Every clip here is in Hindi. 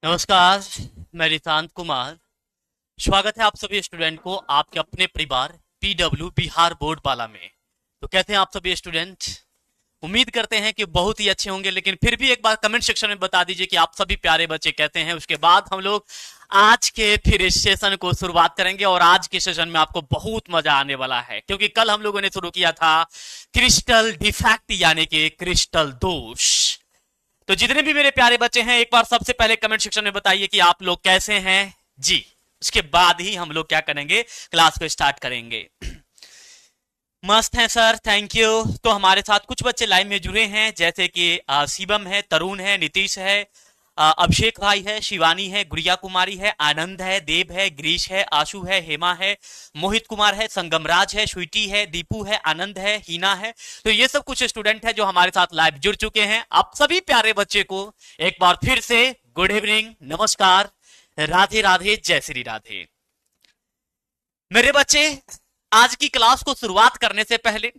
नमस्कार। मैं रिशांत कुमार। स्वागत है आप सभी स्टूडेंट को आपके अपने परिवार पीडब्ल्यू बिहार बोर्ड वाला में। तो कैसे हैं आप सभी स्टूडेंट? उम्मीद करते हैं कि बहुत ही अच्छे होंगे, लेकिन फिर भी एक बार कमेंट सेक्शन में बता दीजिए कि आप सभी प्यारे बच्चे कहते हैं। उसके बाद हम लोग आज के फिर इस सेशन को शुरुआत करेंगे और आज के सेशन में आपको बहुत मजा आने वाला है, क्योंकि कल हम लोगों ने शुरू किया था क्रिस्टल डिफेक्ट यानी कि क्रिस्टल दोष। तो जितने भी मेरे प्यारे बच्चे हैं, एक बार सबसे पहले कमेंट सेक्शन में बताइए कि आप लोग कैसे हैं जी। उसके बाद ही हम लोग क्या करेंगे, क्लास को स्टार्ट करेंगे। मस्त है सर, थैंक यू। तो हमारे साथ कुछ बच्चे लाइव में जुड़े हैं, जैसे कि शिवम है, तरुण है, नीतीश है, अभिषेक भाई है, शिवानी है, गुड़िया कुमारी है, आनंद है, देव है, ग्रीश है, आशु है, हेमा है, मोहित कुमार है, संगमराज है, स्वीटी है, दीपू है, आनंद है, हीना है। तो ये सब कुछ स्टूडेंट है जो हमारे साथ लाइव जुड़ चुके हैं। आप सभी प्यारे बच्चे को एक बार फिर से गुड इवनिंग, नमस्कार, राधे राधे, जय श्री राधे। मेरे बच्चे, आज की क्लास को शुरुआत करने से पहले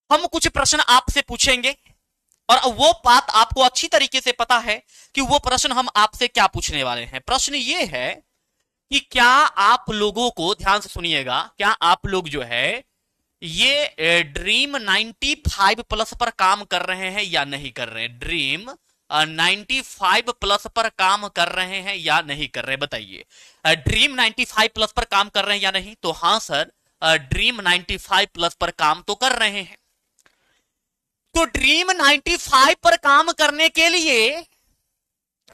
हम कुछ प्रश्न आपसे पूछेंगे, और वो बात आपको अच्छी तरीके से पता है कि वो प्रश्न हम आपसे क्या पूछने वाले हैं। प्रश्न ये है कि क्या आप लोगों को, ध्यान से सुनिएगा, क्या आप लोग जो है ये ड्रीम 95 प्लस पर काम कर रहे हैं या नहीं कर रहे हैं? ड्रीम 95 प्लस पर काम कर रहे हैं या नहीं कर रहे हैं? बताइए, ड्रीम 95 प्लस पर काम कर रहे हैं या नहीं? तो हाँ सर, ड्रीम 95 प्लस पर काम तो कर रहे हैं। तो ड्रीम 95 पर काम करने के लिए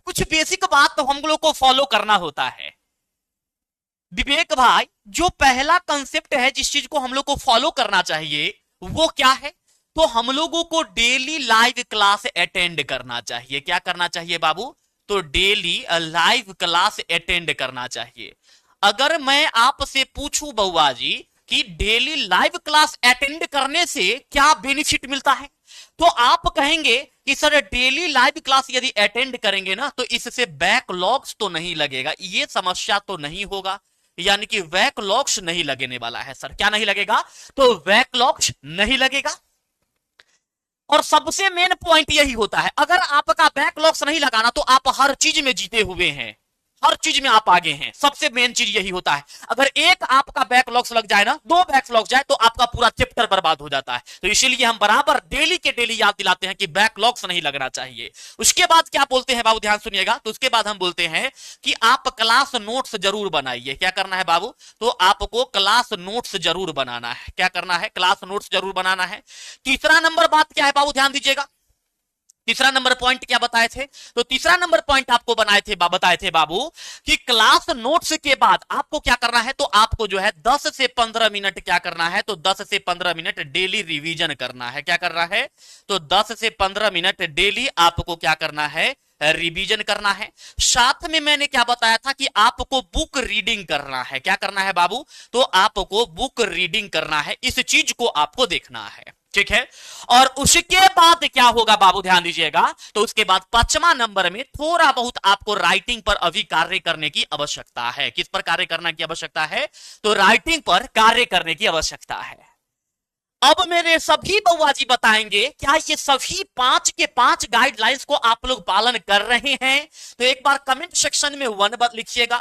कुछ बेसिक बात तो हम लोग को फॉलो करना होता है। विवेक भाई, जो पहला कंसेप्ट है जिस चीज को हम लोग को फॉलो करना चाहिए वो क्या है? तो हम लोगों को डेली लाइव क्लास अटेंड करना चाहिए। क्या करना चाहिए बाबू? तो डेली लाइव क्लास अटेंड करना चाहिए। अगर मैं आपसे पूछूं बउआ जी कि डेली लाइव क्लास अटेंड करने से क्या बेनिफिट मिलता है, तो आप कहेंगे कि सर डेली लाइव क्लास यदि अटेंड करेंगे ना तो इससे बैकलॉग्स तो नहीं लगेगा, ये समस्या तो नहीं होगा, यानी कि बैकलॉग्स नहीं लगने वाला है। सर क्या नहीं लगेगा? तो बैकलॉग्स नहीं लगेगा। और सबसे मेन पॉइंट यही होता है, अगर आपका बैकलॉग्स नहीं लगाना तो आप हर चीज में जीते हुए हैं, हर चीज में आप आगे हैं। सबसे मेन चीज यही होता है। अगर एक आपका बैकलॉग्स लग जाए ना, दो बैकलॉग्स जाए तो आपका पूरा चैप्टर बर्बाद हो जाता है। तो इसीलिए हम बराबर डेली के डेली याद दिलाते हैं कि बैकलॉग्स नहीं लगना चाहिए। उसके बाद क्या बोलते हैं बाबू, ध्यान सुनिएगा। तो उसके बाद हम बोलते हैं कि आप क्लास नोट्स जरूर बनाइए। क्या करना है बाबू? तो आपको क्लास नोट्स जरूर बनाना है। क्या करना है? क्लास नोट्स जरूर बनाना है। तीसरा नंबर बात क्या है बाबू, ध्यान दीजिएगा। तीसरा नंबर पॉइंट क्या बताए थे? तो तीसरा नंबर पॉइंट आपको बताए थे बाबू कि क्लास नोट्स के बाद आपको क्या करना है? तो आपको जो है 10 से 15 मिनट क्या करना है? तो 10 से 15 मिनट डेली रिवीजन करना है। क्या करना है? तो 10 से 15 मिनट डेली आपको क्या करना है? रिवीजन करना है। साथ में मैंने क्या बताया था कि आपको बुक रीडिंग करना है। क्या करना है बाबू? तो आपको बुक रीडिंग करना है। इस चीज को आपको देखना है, ठीक है। और उसके बाद क्या होगा बाबू, ध्यान दीजिएगा। तो उसके बाद 5वां नंबर में थोड़ा बहुत आपको राइटिंग पर अभी कार्य करने की आवश्यकता है। किस पर कार्य करने की आवश्यकता है? तो राइटिंग पर कार्य करने की आवश्यकता है। अब मेरे सभी बउआ जी बताएंगे क्या ये सभी 5 के 5 गाइडलाइंस को आप लोग पालन कर रहे हैं? तो एक बार कमेंट सेक्शन में 1 बात लिखिएगा।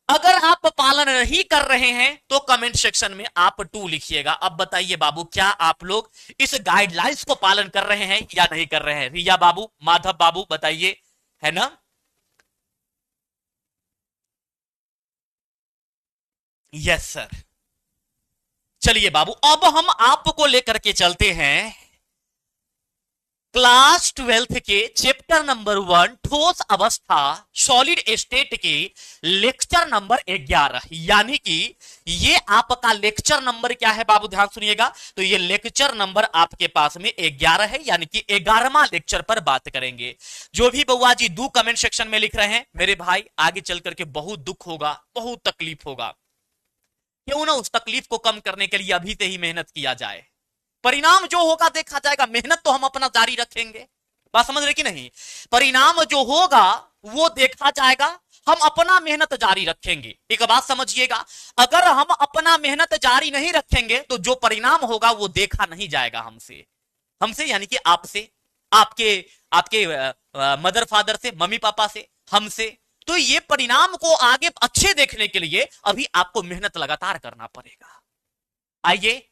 अगर आप पालन नहीं कर रहे हैं तो कमेंट सेक्शन में आप 2 लिखिएगा। अब बताइए बाबू, क्या आप लोग इस गाइडलाइंस को पालन कर रहे हैं या नहीं कर रहे हैं? रिया बाबू, माधव बाबू, बताइए, है ना? Yes sir. चलिए बाबू, अब हम आपको लेकर के चलते हैं क्लास 12th के चैप्टर नंबर 1 ठोस अवस्था सॉलिड स्टेट के लेक्चर नंबर 11, यानी कि ये आपका लेक्चर नंबर क्या है बाबू, ध्यान सुनिएगा। तो ये लेक्चर नंबर आपके पास में 11 है, यानी कि 11वां लेक्चर पर बात करेंगे। जो भी बउआ जी दो कमेंट सेक्शन में लिख रहे हैं मेरे भाई, आगे चल करके बहुत दुख होगा, बहुत तकलीफ होगा। क्यों ना उस तकलीफ को कम करने के लिए अभी से ही मेहनत किया जाए। परिणाम जो होगा देखा जाएगा, मेहनत तो हम अपना जारी रखेंगे। बात समझ रहे कि नहीं? परिणाम जो होगा वो देखा जाएगा, हम अपना मेहनत जारी रखेंगे। एक बात समझिएगा, अगर हम अपना मेहनत जारी नहीं रखेंगे तो जो परिणाम होगा वो देखा नहीं जाएगा हमसे, हमसे यानी कि आपसे। आपके आपके मदर फादर से, मम्मी पापा से, हमसे। तो ये परिणाम को आगे अच्छे देखने के लिए अभी आपको मेहनत लगातार करना पड़ेगा। आइए,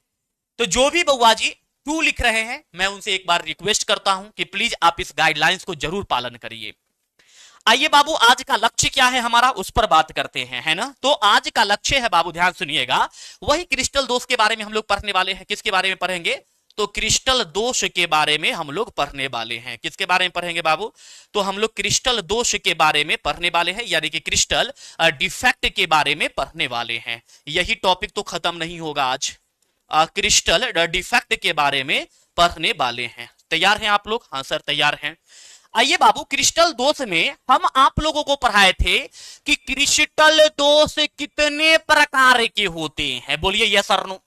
तो जो भी बउआ जी 2 लिख रहे हैं, मैं उनसे एक बार रिक्वेस्ट करता हूं कि प्लीज आप इस गाइडलाइंस को जरूर पालन करिए। आइए बाबू, आज का लक्ष्य क्या है हमारा, उस पर बात करते हैं, है ना। तो आज का लक्ष्य है बाबू, ध्यान सुनिएगा, वही क्रिस्टल दोष के बारे में हम लोग पढ़ने वाले हैं। किसके बारे में पढ़ेंगे, तो क्रिस्टल दोष के बारे में हम लोग पढ़ने वाले हैं। किसके बारे में पढ़ेंगे बाबू, तो हम लोग क्रिस्टल दोष के बारे में पढ़ने वाले हैं, यानी कि क्रिस्टल डिफेक्ट के बारे में पढ़ने वाले हैं। यही टॉपिक तो खत्म नहीं होगा आज, क्रिस्टल डिफेक्ट के बारे में पढ़ने वाले हैं। तैयार हैं आप लोग, हाँ सर तैयार हैं। आइए बाबू, क्रिस्टल दोष में हम आप लोगों को पढ़ाए थे कि क्रिस्टल दोष कितने प्रकार के होते हैं, बोलिए यस सर नो।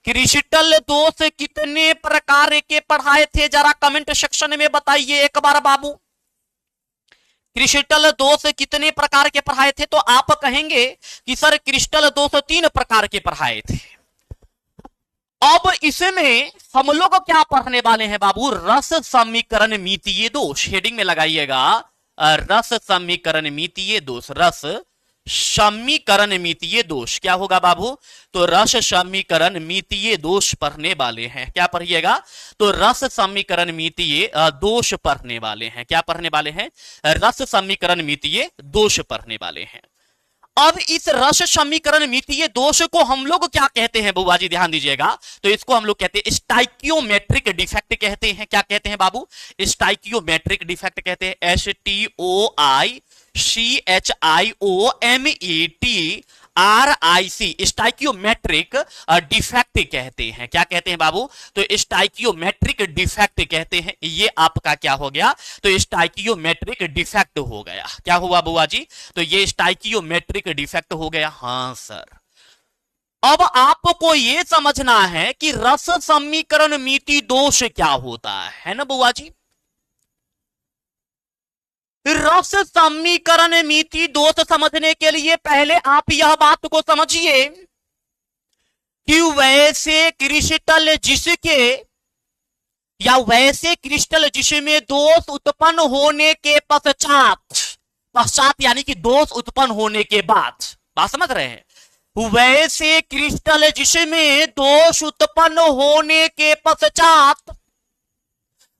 क्रिस्टल दोष कितने प्रकार के पढ़ाए थे, जरा कमेंट सेक्शन में बताइए एक बार बाबू। क्रिस्टल दोष कितने प्रकार के पढ़ाए थे, तो आप कहेंगे कि सर क्रिस्टल दोष 3 प्रकार के पढ़ाए थे। अब इसमें हम लोग क्या पढ़ने वाले हैं बाबू, रस समीकरण मितीय दोष। हेडिंग में लगाइएगा, रस समीकरण मितीय दोष। रस समीकरण मितीय दोष क्या होगा बाबू, तो रस समीकरण मितीय दोष पढ़ने वाले हैं। क्या पढ़िएगा, तो रस समीकरण मितीय दोष पढ़ने वाले हैं। क्या पढ़ने वाले हैं, रस समीकरण मितीय दोष पढ़ने वाले हैं। अब इस रस समीकरण मितीय दोष को हम लोग क्या कहते हैं बुआ जी, ध्यान दीजिएगा, तो इसको हम लोग कहते हैं स्टाइकियोमेट्रिक डिफेक्ट कहते हैं। क्या कहते हैं बाबू, स्टाइकियोमेट्रिक डिफेक्ट कहते हैं। STOICHIOMETRIC स्टाइकियोमेट्रिक डिफेक्ट कहते हैं। क्या कहते हैं बाबू, तो स्टाइकियोमेट्रिक डिफेक्ट कहते हैं। ये आपका क्या हो गया, तो स्टाइकियोमेट्रिक डिफेक्ट हो गया। क्या हुआ बुआ जी, तो ये स्टाइकियोमेट्रिक डिफेक्ट हो गया। हाँ सर, अब आपको ये समझना है कि रस समीकरण मिति दोष क्या होता है ना बुआ जी। रस समीकरण मिति दोष समझने के लिए पहले आप यह बात को समझिए कि वैसे क्रिस्टल जिसके, या वैसे क्रिस्टल जिसमें दोष उत्पन्न होने के पश्चात यानी कि दोष उत्पन्न होने के बाद, बात समझ रहे हैं, वैसे क्रिस्टल जिसमें दोष उत्पन्न होने के पश्चात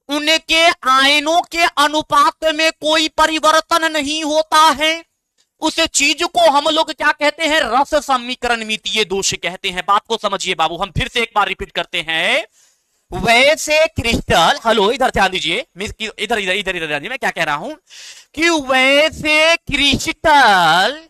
उनके आयनों के अनुपात में कोई परिवर्तन नहीं होता है, उस चीज को हम लोग क्या कहते हैं, रस समीकरण मितीय दोष कहते हैं। बात को समझिए बाबू, हम फिर से एक बार रिपीट करते हैं। वैसे क्रिस्टल, हेलो इधर ध्यान दीजिए, इधर इधर इधर इधर ध्यान दीजिए, मैं क्या कह रहा हूं कि वैसे क्रिस्टल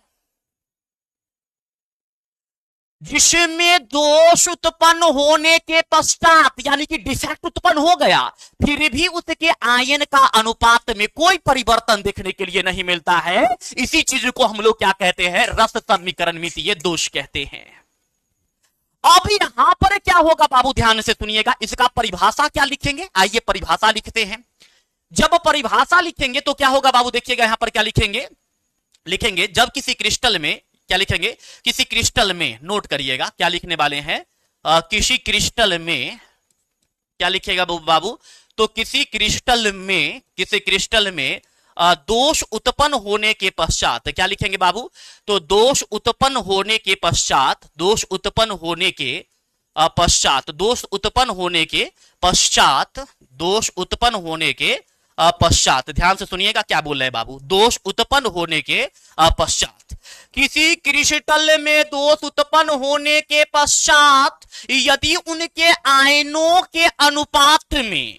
जिसमें दोष उत्पन्न होने के पश्चात यानी कि डिफेक्ट उत्पन्न हो गया, फिर भी उसके आयन का अनुपात में कोई परिवर्तन देखने के लिए नहीं मिलता है, इसी चीज को हम लोग क्या कहते हैं, रस समीकरण मितीय दोष कहते हैं। अब यहां पर क्या होगा बाबू, ध्यान से सुनिएगा, इसका परिभाषा क्या लिखेंगे, आइए परिभाषा लिखते हैं। जब परिभाषा लिखेंगे तो क्या होगा बाबू, देखिएगा यहां पर क्या लिखेंगे जब किसी क्रिस्टल में, क्या लिखेंगे, किसी क्रिस्टल में, नोट करिएगा क्या लिखने वाले हैं, किसी क्रिस्टल में क्या लिखेगा बाबू, तो किसी क्रिस्टल में दोष उत्पन्न होने के पश्चात क्या लिखेंगे बाबू, तो दोष उत्पन्न होने के पश्चात ध्यान से सुनिएगा क्या बोल रहे हैं बाबू, दोष उत्पन्न होने के पश्चात, किसी क्रिस्टल में दोष उत्पन्न होने के पश्चात यदि उनके आयनों के अनुपात में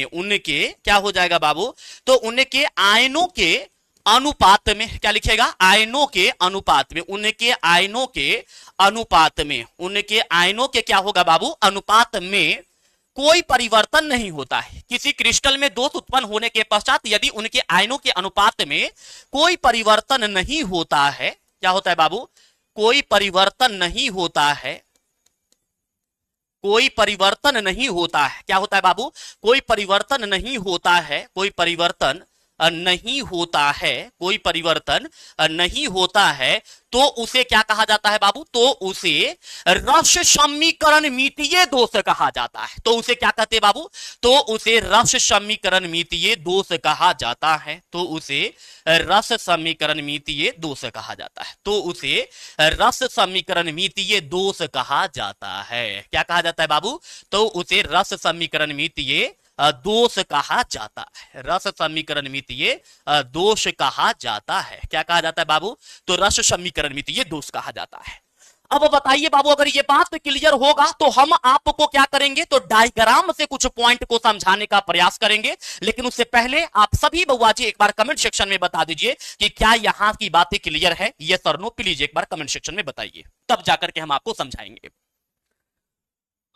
उनके क्या हो जाएगा बाबू, तो उनके आयनों के अनुपात में क्या लिखेगा, उनके आयनों के क्या होगा बाबू, अनुपात में कोई परिवर्तन नहीं होता है। किसी क्रिस्टल में दोष उत्पन्न होने के पश्चात यदि उनके आयनों के अनुपात में कोई परिवर्तन नहीं होता है, क्या होता है बाबू, कोई परिवर्तन नहीं होता है, क्या होता है बाबू, कोई परिवर्तन नहीं होता है, कोई परिवर्तन नहीं होता है, तो उसे क्या कहा जाता है बाबू? तो उसे रस समीकरण मितीय दोष कहा जाता है। तो उसे क्या कहते हैं बाबू? तो उसे रस समीकरण मितीय दोष कहा जाता है। तो उसे रस समीकरण मितीय दोष कहा जाता है। तो उसे रस समीकरण मितीय दोष कहा जाता है। क्या कहा जाता है बाबू? तो उसे रस समीकरण मितीय दोष कहा जाता है। रस समीकरण मितीय दोष कहा जाता है। क्या कहा जाता है बाबू? तो रस समीकरण मितीय दोष कहा जाता है। अब बताइए बाबू, अगर ये बात क्लियर होगा तो हम आपको क्या करेंगे? तो डायग्राम से कुछ पॉइंट को समझाने का प्रयास करेंगे। लेकिन उससे पहले आप सभी बउआ जी एक बार कमेंट सेक्शन में बता दीजिए कि क्या यहां की बातें क्लियर है। यस और नो प्लीज एक बार कमेंट सेक्शन में बताइए, तब जाकर के हम आपको समझाएंगे।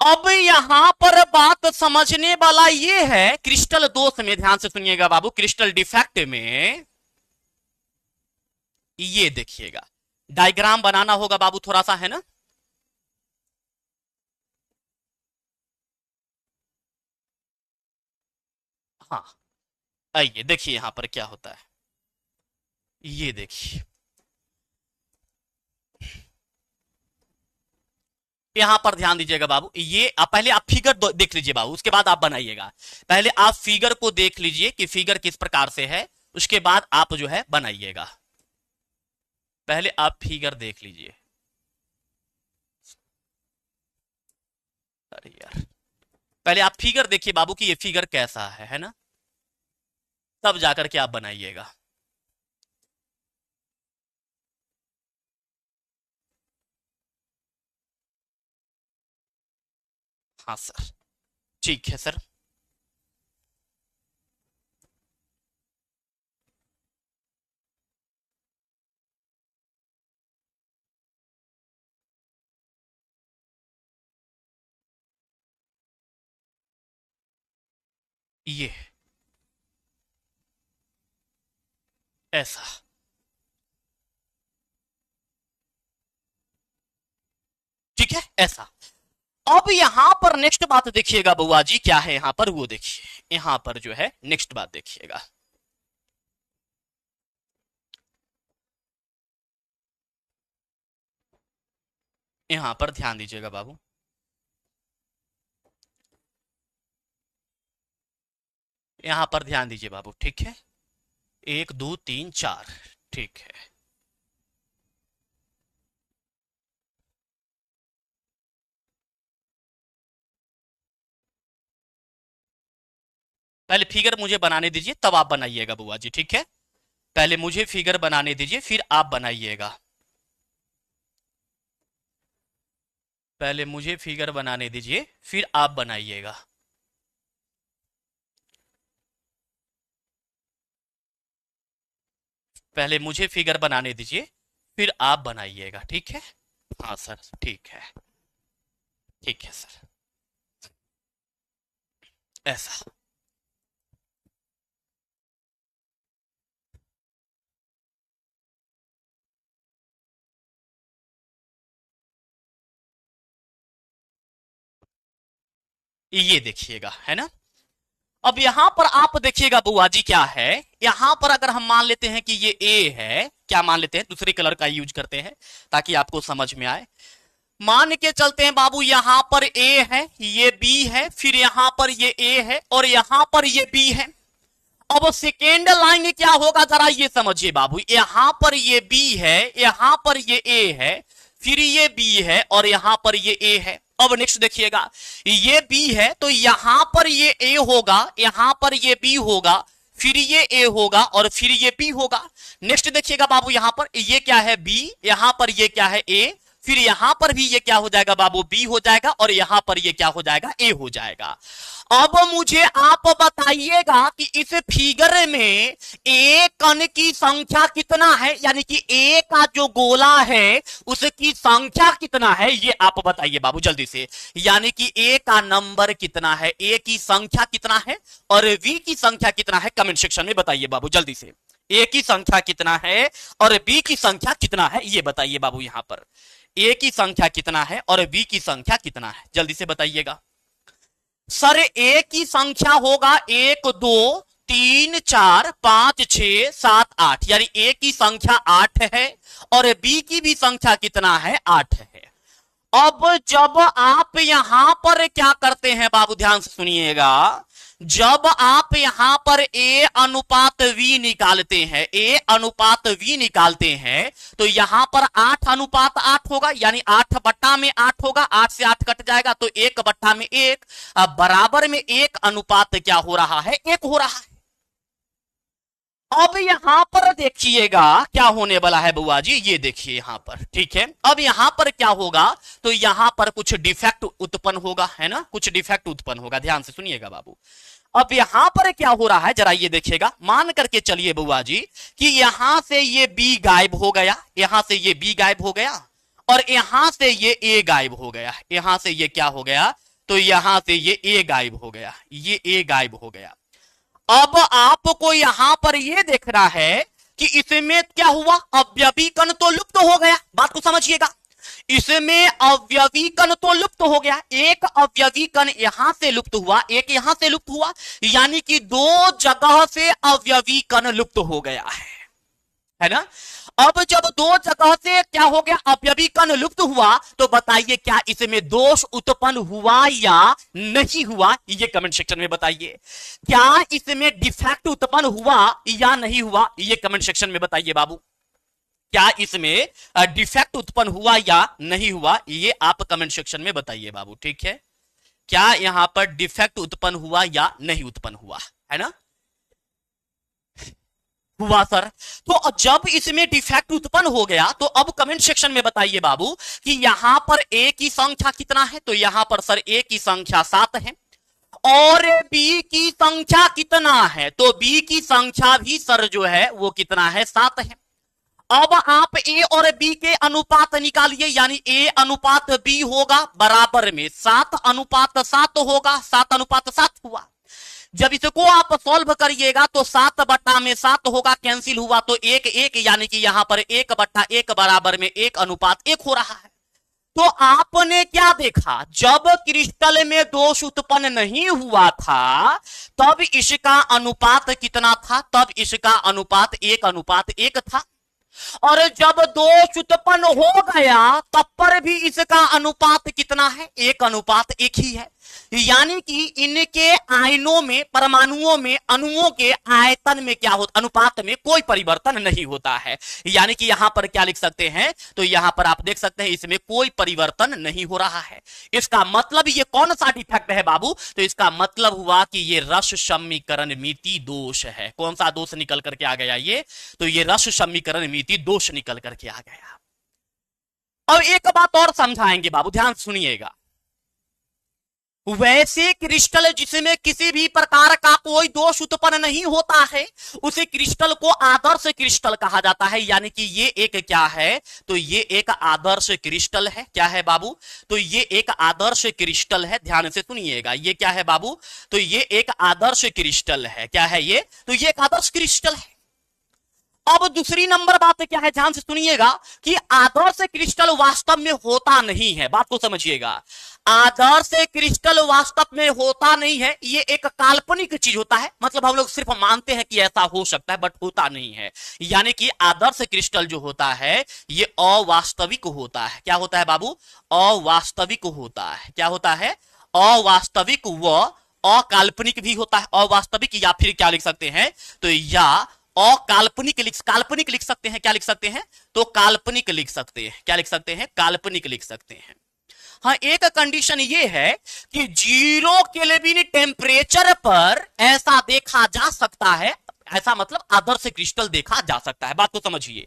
अब यहां पर बात समझने वाला यह है, क्रिस्टल दोष में ध्यान से सुनिएगा बाबू, क्रिस्टल डिफेक्ट में ये देखिएगा, डायग्राम बनाना होगा बाबू थोड़ा सा, है ना? हाँ, आइए देखिए यहां पर क्या होता है। ये देखिए, यहां पर ध्यान दीजिएगा बाबू। ये पहले आप फिगर देख लीजिए बाबू, उसके बाद आप बनाइएगा। पहले आप फिगर को देख लीजिए कि फिगर किस प्रकार से है, उसके बाद आप जो है बनाइएगा। पहले आप फिगर देख लीजिए। अरे यार, पहले आप फिगर देखिए बाबू कि ये फिगर कैसा है ना? तब जाकर के आप बनाइएगा। हाँ सर, ठीक है सर। ये ऐसा, ठीक है, ऐसा। अब यहां पर नेक्स्ट बात देखिएगा बुआ जी, क्या है यहां पर वो देखिए। यहां पर जो है नेक्स्ट बात देखिएगा। यहां पर ध्यान दीजिएगा बाबू। यहां पर ध्यान दीजिए बाबू, ठीक है? 1 2 3 4, ठीक है। पहले फिगर मुझे बनाने दीजिए, तब आप बनाइएगा बुआ जी, ठीक है? पहले मुझे फिगर बनाने दीजिए, फिर आप बनाइएगा। पहले मुझे फिगर बनाने दीजिए, फिर आप बनाइएगा। पहले मुझे फिगर बनाने दीजिए, फिर आप बनाइएगा, ठीक है? हाँ सर, ठीक है, ठीक है सर, ऐसा। ये देखिएगा, है ना? अब यहां पर आप देखिएगा बुआ जी, क्या है यहां पर? अगर हम मान लेते हैं कि ये ए है, क्या मान लेते हैं? दूसरे कलर का यूज करते हैं ताकि आपको समझ में आए। मान के चलते हैं बाबू, यहां पर ए है, ये बी है, फिर यहां पर ये ए है और यहां पर ये बी है। अब सेकेंड लाइन क्या होगा जरा ये समझिए बाबू। यहां पर ये बी है, यहां पर ये ए है, फिर ये बी है और यहां पर ये ए है। अब नेक्स्ट देखिएगा, ये बी है तो यहां पर ये ए होगा, यहां पर ये बी होगा, फिर ये ए होगा और फिर ये बी होगा। नेक्स्ट देखिएगा बाबू, यहां पर ये क्या है? बी, यहां पर ये क्या है? ए, फिर यहां पर भी ये क्या हो जाएगा बाबू? बी हो जाएगा और यहां पर ये क्या हो जाएगा? ए हो जाएगा। अब मुझे आप बताइएगा कि इस फिगर में ए कण की संख्या कितना है, यानी कि ए का जो गोला है उसकी संख्या कितना है, ये आप बताइए बाबू जल्दी से। यानी कि ए का नंबर कितना है, ए की संख्या कितना है और वी की संख्या कितना है, कमेंट सेक्शन में बताइए बाबू जल्दी से। ए की संख्या कितना है और बी की संख्या कितना है, ये बताइए बाबू। यहां पर ए की संख्या कितना है और बी की संख्या कितना है, जल्दी से बताइएगा। सर ए की संख्या होगा 1 2 3 4 5 6 7 8, यानी ए की संख्या 8 है और बी की भी संख्या कितना है, 8 है। अब जब आप यहां पर क्या करते हैं बाबू, ध्यान से सुनिएगा, जब आप यहां पर ए अनुपात वी निकालते हैं, ए अनुपात वी निकालते हैं, तो यहां पर 8 अनुपात 8 होगा, यानी 8 बट्टा में 8 होगा, 8 से 8 कट जाएगा तो 1 बट्टा में 1, अब बराबर में 1 अनुपात क्या हो रहा है, 1 हो रहा है। अब यहां पर देखिएगा क्या होने वाला है बुआ जी, ये देखिए यहां पर, ठीक है। अब यहां पर क्या होगा, तो यहां पर कुछ डिफेक्ट उत्पन्न होगा, है ना, कुछ डिफेक्ट उत्पन्न होगा, ध्यान से सुनिएगा बाबू। अब यहां पर क्या हो रहा है जरा ये देखिएगा, मान करके चलिए बुआ जी कि यहां से ये बी गायब हो गया, यहां से ये बी गायब हो गया और यहां से ये ए गायब हो गया, यहां से ये क्या हो गया, तो यहां से ये ए गायब हो गया, ये ए गायब हो गया। अब आपको यहां पर यह देखना है कि इसमें क्या हुआ, अवयवी कण तो लुप्त हो गया, बात को समझिएगा, इसमें अवयवी कण तो लुप्त हो गया, एक अवयवी कण यहां से लुप्त हुआ, एक यहां से लुप्त हुआ, यानी कि 2 जगह से अवयवी कण लुप्त हो गया है ना। अब जब 2 जगह से क्या हो गया, अवयवी कण लुप्त हुआ, तो बताइए क्या इसमें दोष उत्पन्न हुआ या नहीं हुआ, ये कमेंट सेक्शन में बताइए। क्या इसमें डिफेक्ट उत्पन्न हुआ या नहीं हुआ, ये कमेंट सेक्शन में बताइए बाबू। क्या इसमें डिफेक्ट उत्पन्न हुआ या नहीं हुआ, ये आप कमेंट सेक्शन में बताइए बाबू, ठीक है। क्या यहां पर डिफेक्ट उत्पन्न हुआ या नहीं उत्पन्न हुआ, है ना, हुआ सर। तो जब इसमें डिफेक्ट उत्पन्न हो गया तो अब कमेंट सेक्शन में बताइए बाबू कि यहां पर ए की संख्या कितना है, तो यहां पर सर ए की संख्या 7 है और बी की संख्या कितना है, तो बी की संख्या भी सर जो है वो कितना है, 7 है। अब आप ए और बी के अनुपात निकालिए, यानी ए अनुपात बी होगा बराबर में 7 अनुपात 7 होगा, 7 अनुपात 7 हुआ। जब इसको आप सॉल्व करिएगा तो 7 बट्टा में 7 होगा, कैंसिल हुआ तो 1 1, यानी कि यहां पर 1 बट्टा 1 बराबर में 1 अनुपात 1 हो रहा है। तो आपने क्या देखा, जब क्रिस्टल में दोष उत्पन्न नहीं हुआ था तब इसका अनुपात कितना था, तब इसका अनुपात 1 अनुपात 1 था, और जब दोष उत्पन्न हो गया तब पर भी इसका अनुपात कितना है, 1 अनुपात 1 ही है। यानी कि इनके आयनों में, परमाणुओं में, अणुओं के आयतन में क्या होता, अनुपात में कोई परिवर्तन नहीं होता है। यानी कि यहां पर क्या लिख सकते हैं, तो यहां पर आप देख सकते हैं इसमें कोई परिवर्तन नहीं हो रहा है। इसका मतलब ये कौन सा डिफेक्ट है बाबू, तो इसका मतलब हुआ कि ये रस समीकरण मिति दोष है। कौन सा दोष निकल करके आ गया ये, तो ये रस समीकरण मिति दोष निकल करके आ गया। अब एक बात और समझाएंगे बाबू, ध्यान सुनिएगा। वैसे क्रिस्टल जिसमें किसी भी प्रकार का कोई दोष उत्पन्न नहीं होता है उसे क्रिस्टल को आदर्श क्रिस्टल कहा जाता है। यानी कि ये एक क्या है, तो ये एक आदर्श क्रिस्टल है। क्या है बाबू, तो ये एक आदर्श क्रिस्टल है, ध्यान से सुनिएगा। ये क्या है बाबू, तो ये एक आदर्श क्रिस्टल है। क्या है ये, तो ये एक आदर्श क्रिस्टल है। अब दूसरी नंबर बात क्या है, ध्यान से सुनिएगा कि आदर्श क्रिस्टल वास्तव में होता नहीं है। बात को समझिएगा, आदर्श क्रिस्टल वास्तव में होता नहीं है, ये एक काल्पनिक चीज होता है। मतलब हम लोग सिर्फ मानते हैं कि ऐसा हो सकता है, बट होता नहीं है। यानी कि आदर्श क्रिस्टल जो होता है ये अवास्तविक होता है। क्या होता है बाबू, अवास्तविक होता है। क्या होता है, अवास्तविक व अकाल्पनिक भी होता है। अवास्तविक या फिर क्या लिख सकते हैं, तो या काल्पनिक लिख सकते हैं। क्या लिख सकते हैं, तो काल्पनिक लिख सकते हैं। क्या लिख सकते हैं, काल्पनिक लिख सकते हैं। हाँ, एक कंडीशन ये है कि 0 केल्विन टेम्परेचर पर ऐसा देखा जा सकता है, ऐसा मतलब आदर्श क्रिस्टल देखा जा सकता है। बात को समझिए,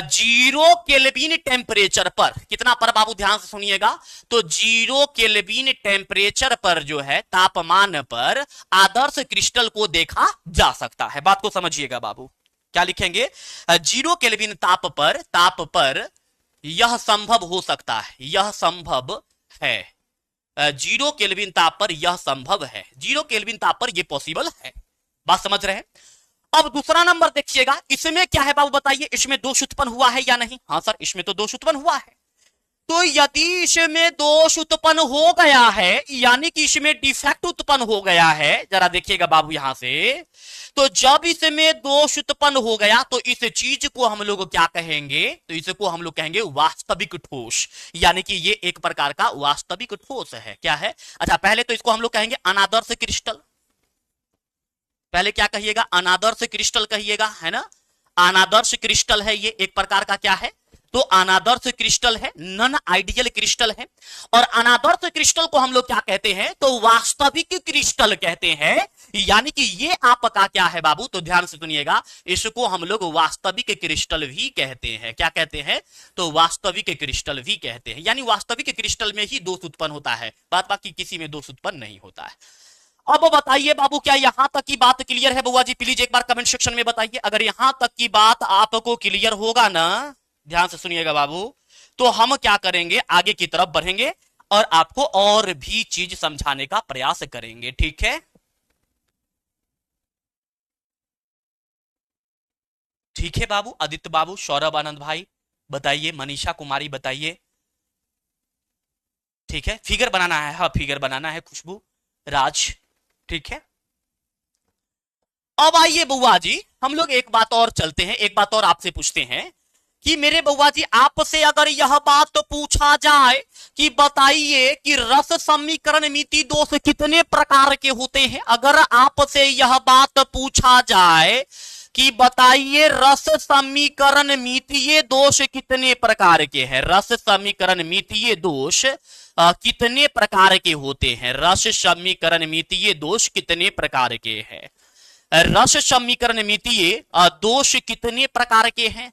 0 केल्विन टेम्परेचर पर, कितना पर बाबू, ध्यान से सुनिएगा, तो 0 केल्विन टेम्परेचर पर जो है, तापमान पर आदर्श क्रिस्टल को देखा जा सकता है। बात को समझिएगा बाबू, क्या लिखेंगे, 0 केल्विन ताप पर यह संभव हो सकता है, यह संभव है। 0 केल्विन ताप पर यह संभव है, 0 केल्विन ताप पर यह पॉसिबल है। बात समझ रहे हैं। अब दूसरा नंबर देखिएगा, इसमें क्या है बाबू बताइए, इसमें दोष उत्पन्न हुआ है या नहीं। हाँ सर, इसमें तो दोष उत्पन्न हुआ है। तो यदि इसमें दोष उत्पन्न हो गया है, यानी कि इसमें डिफेक्ट उत्पन्न हो गया है, जरा देखिएगा बाबू यहां से, तो जब इसमें दोष उत्पन्न हो गया तो इस चीज को हम लोग क्या कहेंगे, तो इसको हम लोग कहेंगे वास्तविक ठोस, यानी कि ये एक प्रकार का वास्तविक ठोस है। क्या है? अच्छा, पहले तो इसको हम लोग कहेंगे अनादर्श क्रिस्टल। पहले क्या कहिएगा? अनादर्श क्रिस्टल कहिएगा, है ना। अनादर्श क्रिस्टल है ये, एक प्रकार का क्या है, तो अनादर्श क्रिस्टल है, नॉन आइडियल क्रिस्टल है। और अनादर्श क्रिस्टल को हम लोग क्या कहते हैं, तो वास्तविक क्रिस्टल कहते हैं। यानी कि ये आपका क्या है बाबू, तो ध्यान से सुनिएगा, इसको हम लोग वास्तविक क्रिस्टल भी कहते हैं। क्या कहते हैं, तो वास्तविक क्रिस्टल भी कहते हैं। यानी वास्तविक क्रिस्टल में ही दोष उत्पन्न होता है, बात बाकी किसी में दोष उत्पन्न नहीं होता है। अब बताइए बाबू, क्या यहां तक की बात क्लियर है बुआ जी? प्लीज एक बार कमेंट सेक्शन में बताइए। अगर यहां तक की बात आपको क्लियर होगा ना, ध्यान से सुनिएगा बाबू, तो हम क्या करेंगे, आगे की तरफ बढ़ेंगे और आपको और भी चीज समझाने का प्रयास करेंगे। ठीक है, ठीक है बाबू। आदित्य बाबू, सौरभ आनंद भाई बताइए, मनीषा कुमारी बताइए। ठीक है, फिगर बनाना है, हाँ फिगर बनाना है। खुशबू राज, ठीक है। अब आइए बुआ जी, हम लोग एक बात और चलते हैं, एक बात और आपसे पूछते हैं कि मेरे बुआ जी, आपसे अगर यह बात तो पूछा जाए कि बताइए कि रस समीकरण मिति दोष कितने प्रकार के होते हैं। अगर आपसे यह बात पूछा जाए कि बताइए रस समीकरण मितीय दोष कितने प्रकार के हैं, रस समीकरण मितीय दोष कितने प्रकार के होते हैं, रस समीकरण मितीय दोष कितने प्रकार के हैं, रस समीकरण मितीय दोष कितने प्रकार के हैं।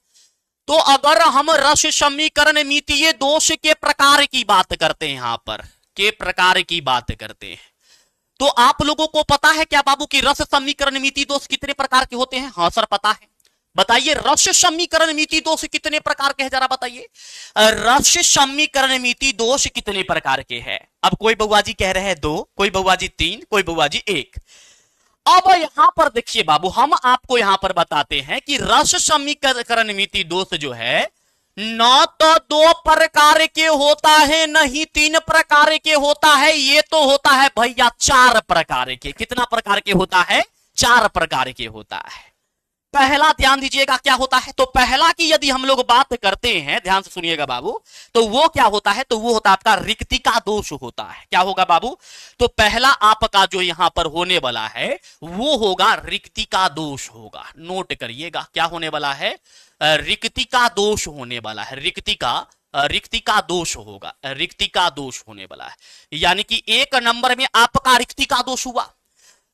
तो अगर हम रस समीकरण मितीय दोष के प्रकार की बात करते हैं, यहां पर के प्रकार की बात करते हैं, तो आप लोगों को पता है क्या बाबू कि रस समीकरण मिति दोष कितने प्रकार के होते हैं? हाँ सर पता है। बताइए रस समीकरण मिति दोष कितने प्रकार के हैं, जरा बताइए। रस समीकरण मिति दोष कितने प्रकार के हैं? अब कोई बउआ जी कह रहे हैं 2, कोई बउआ जी 3, कोई बउआ जी 1। अब यहां पर देखिए बाबू, हम आपको यहां पर बताते हैं कि रस समीकरण मिति दोष जो है न तो 2 प्रकार के होता है, न ही 3 प्रकार के होता है, ये तो होता है भैया 4 प्रकार के। कितना प्रकार के होता है? 4 प्रकार के होता है। पहला ध्यान दीजिएगा क्या होता है, तो पहला की यदि हम लोग बात करते हैं, ध्यान से सुनिएगा बाबू, तो वो क्या होता है, तो वो होता है आपका रिक्तिका दोष होता है। क्या होगा बाबू, तो पहला आपका जो यहां पर होने वाला है वो होगा रिक्तिका दोष होगा। नोट करिएगा क्या होने वाला है, रिक्तिका दोष होने वाला है, रिक्तिका दोष होगा, रिक्तिका दोष होने वाला है। यानी कि 1 नंबर में आपका रिक्तिका दोष हुआ,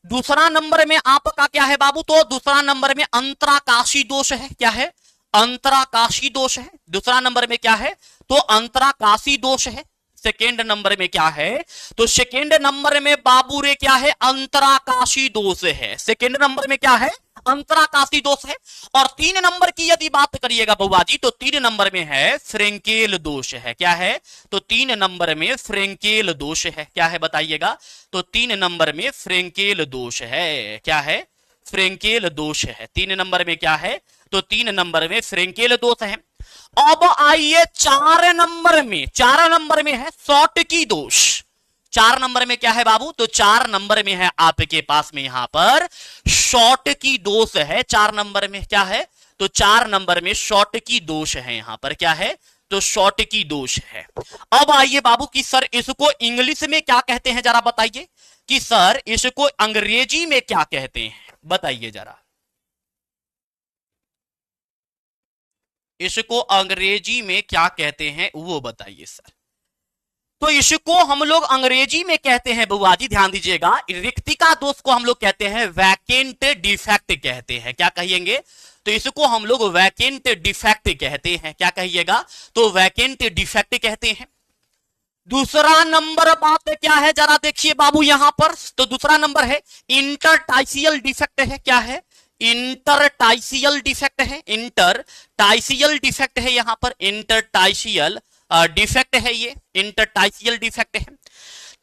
दूसरा नंबर में आपका क्या है बाबू, तो दूसरा नंबर में अंतराकाशी दोष है। क्या है? अंतराकाशी दोष है। दूसरा नंबर में क्या है, तो अंतराकाशी दोष है। सेकेंड नंबर में क्या है, तो सेकेंड नंबर में बाबू रे क्या है, अंतराकाशी दोष है। सेकेंड नंबर में क्या है, अंतराकाशी दोष है। और 3 नंबर की यदि बात करिएगा बउआ जी, तो 3 नंबर में है फ्रेंकेल दोष है। क्या है, तो 3 नंबर में फ्रेंकेल दोष है। क्या है बताइएगा, तो 3 नंबर में फ्रेंकेल दोष है। क्या है, फ्रेंकेल दोष है। 3 नंबर में क्या है, तो 3 नंबर में फ्रेंकेल दोष है। अब आइए 4 नंबर में, 4 नंबर में है शॉर्टकी दोष। 4 नंबर में क्या है बाबू, तो 4 नंबर में है आपके पास में यहां पर शॉर्टकी दोष है। 4 नंबर में क्या है, तो 4 नंबर में शॉर्टकी दोष है। यहां पर क्या है, तो शॉर्टकी दोष है। अब आइए बाबू कि सर इसको इंग्लिश में क्या कहते हैं, जरा बताइए कि सर इसको अंग्रेजी में क्या कहते हैं, बताइए जरा। इसको अंग्रेजी में क्या कहते हैं वो बताइए सर। तो इसको हम लोग अंग्रेजी में कहते हैं बुआ जी, ध्यान दीजिएगा, रिक्तिका दोष को हम लोग कहते हैं वैकेंट डिफेक्ट कहते हैं। क्या कहिएंगे, तो इसको हम लोग वैकेंट डिफेक्ट कहते हैं। क्या कहिएगा, तो वैकेंट डिफेक्ट कहते हैं। दूसरा नंबर बात क्या है, जरा देखिए बाबू यहां पर, तो दूसरा नंबर है इंटरटाइशियल डिफेक्ट है। क्या है, इंटरटाइशियल डिफेक्ट है। इंटरटाइशियल डिफेक्ट है यहां पर, इंटरटाइशियल डिफेक्ट है, ये इंटरटाइशियल डिफेक्ट है।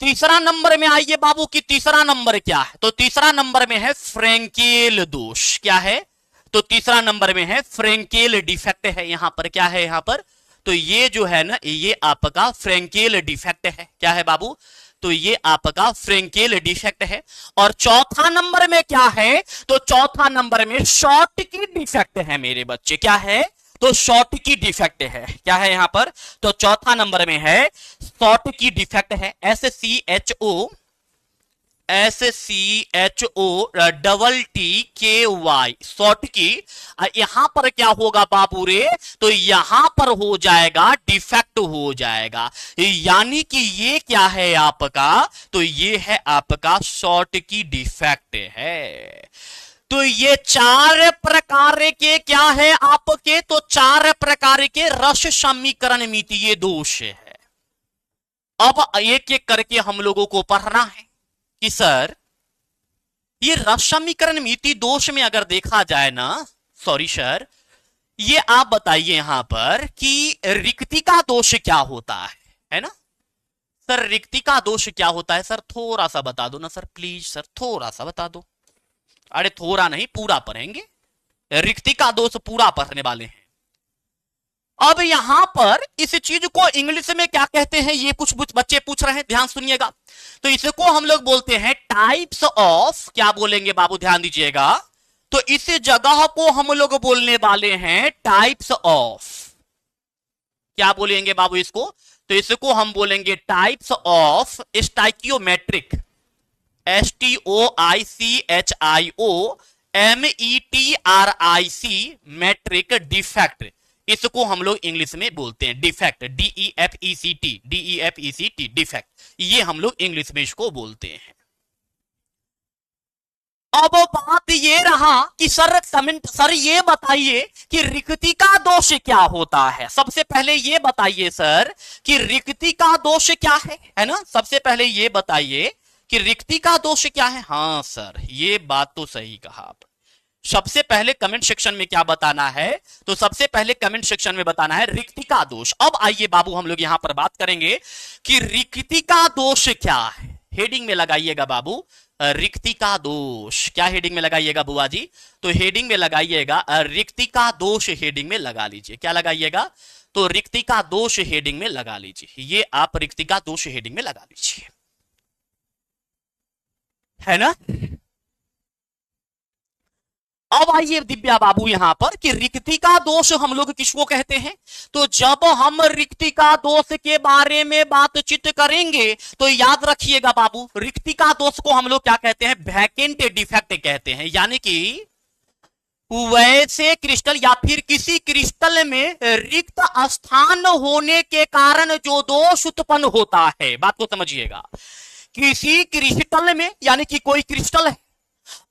तीसरा नंबर में आइए बाबू कि तीसरा नंबर क्या है, तो तीसरा नंबर में है फ्रेंकेल दोष। क्या है, तो तीसरा नंबर में है फ्रेंकेल डिफेक्ट है। यहां पर क्या है, यहां पर तो ये जो है ना, ये आपका फ्रेंकेल डिफेक्ट है। क्या है बाबू, तो ये आपका फ्रेंकेल डिफेक्ट है। और चौथा नंबर में क्या है, तो चौथा नंबर में शॉर्ट की डिफेक्ट है मेरे बच्चे। क्या है, तो शॉर्ट की डिफेक्ट है। क्या है यहां पर, तो चौथा नंबर में है शॉर्ट की डिफेक्ट है। SCHO शॉर्ट की। यहां पर क्या होगा बाबू रे, तो यहां पर हो जाएगा डिफेक्ट हो जाएगा। यानी कि ये क्या है आपका, तो ये है आपका शॉर्ट की डिफेक्ट है। तो ये चार प्रकार के क्या है आपके, तो चार प्रकार के रस समीकरण मितीय दोष है। अब एक एक करके हम लोगों को पढ़ना है कि सर ये रस समीकरण मिति दोष में अगर देखा जाए ना, सॉरी सर, ये आप बताइए यहां पर कि रिक्ति का दोष क्या होता है ना सर, रिक्ति का दोष क्या होता है सर, थोड़ा सा बता दो ना सर, प्लीज सर थोड़ा सा बता दो। अरे थोड़ा नहीं, पूरा पढ़ेंगे, रिक्ति का दोष पूरा पढ़ने वाले हैं। अब यहां पर इस चीज को इंग्लिश में क्या कहते हैं, ये कुछ बच्चे पूछ रहे हैं, ध्यान सुनिएगा। तो इसको हम लोग बोलते हैं टाइप्स ऑफ, क्या बोलेंगे बाबू, ध्यान दीजिएगा। तो इस जगह को हम लोग बोलने वाले हैं टाइप्स ऑफ, क्या बोलेंगे बाबू इसको, तो इसको हम बोलेंगे types of stoichiometric, STOICHIOMETRIC metric defect. इसको हम लोग इंग्लिश में बोलते हैं डिफेक्ट, DEFECT डिफेक्ट, ये हम लोग इंग्लिश में इसको बोलते हैं। अब बात ये रहा कि सर ये बताइए कि रिक्ति का दोष क्या होता है। सबसे पहले ये बताइए सर कि रिक्ति का दोष क्या है ना, सबसे पहले ये बताइए कि रिक्ति का दोष क्या है। हाँ सर, ये बात तो सही कहा आप। सबसे पहले कमेंट सेक्शन में क्या बताना है, तो सबसे पहले कमेंट सेक्शन में बताना है रिक्ति का दोष। अब आइए बाबू हम लोग यहां पर बात करेंगे कि रिक्ति का दोष क्या है। हेडिंग में लगाइएगा बाबू रिक्ति का दोष, क्या हेडिंग में लगाइएगा बुआ जी, तो हेडिंग में लगाइएगा रिक्ति का दोष, हेडिंग में लगा लीजिए। क्या लगाइएगा, तो रिक्ति का दोष हेडिंग में लगा लीजिए। ये आप रिक्ति का दोष हेडिंग में लगा लीजिए, है ना। अब आइए दिव्या बाबू यहां पर कि रिक्ति का दोष हम लोग किसको कहते हैं, तो जब हम रिक्ति का दोष के बारे में बातचीत करेंगे तो याद रखिएगा बाबू, रिक्ति का दोष को हम लोग क्या कहते हैं, वैकेंट डिफेक्ट कहते हैं। यानी कि वैसे क्रिस्टल या फिर किसी क्रिस्टल में रिक्त स्थान होने के कारण जो दोष उत्पन्न होता है, बात को समझिएगा। किसी क्रिस्टल में, यानी कि कोई क्रिस्टल है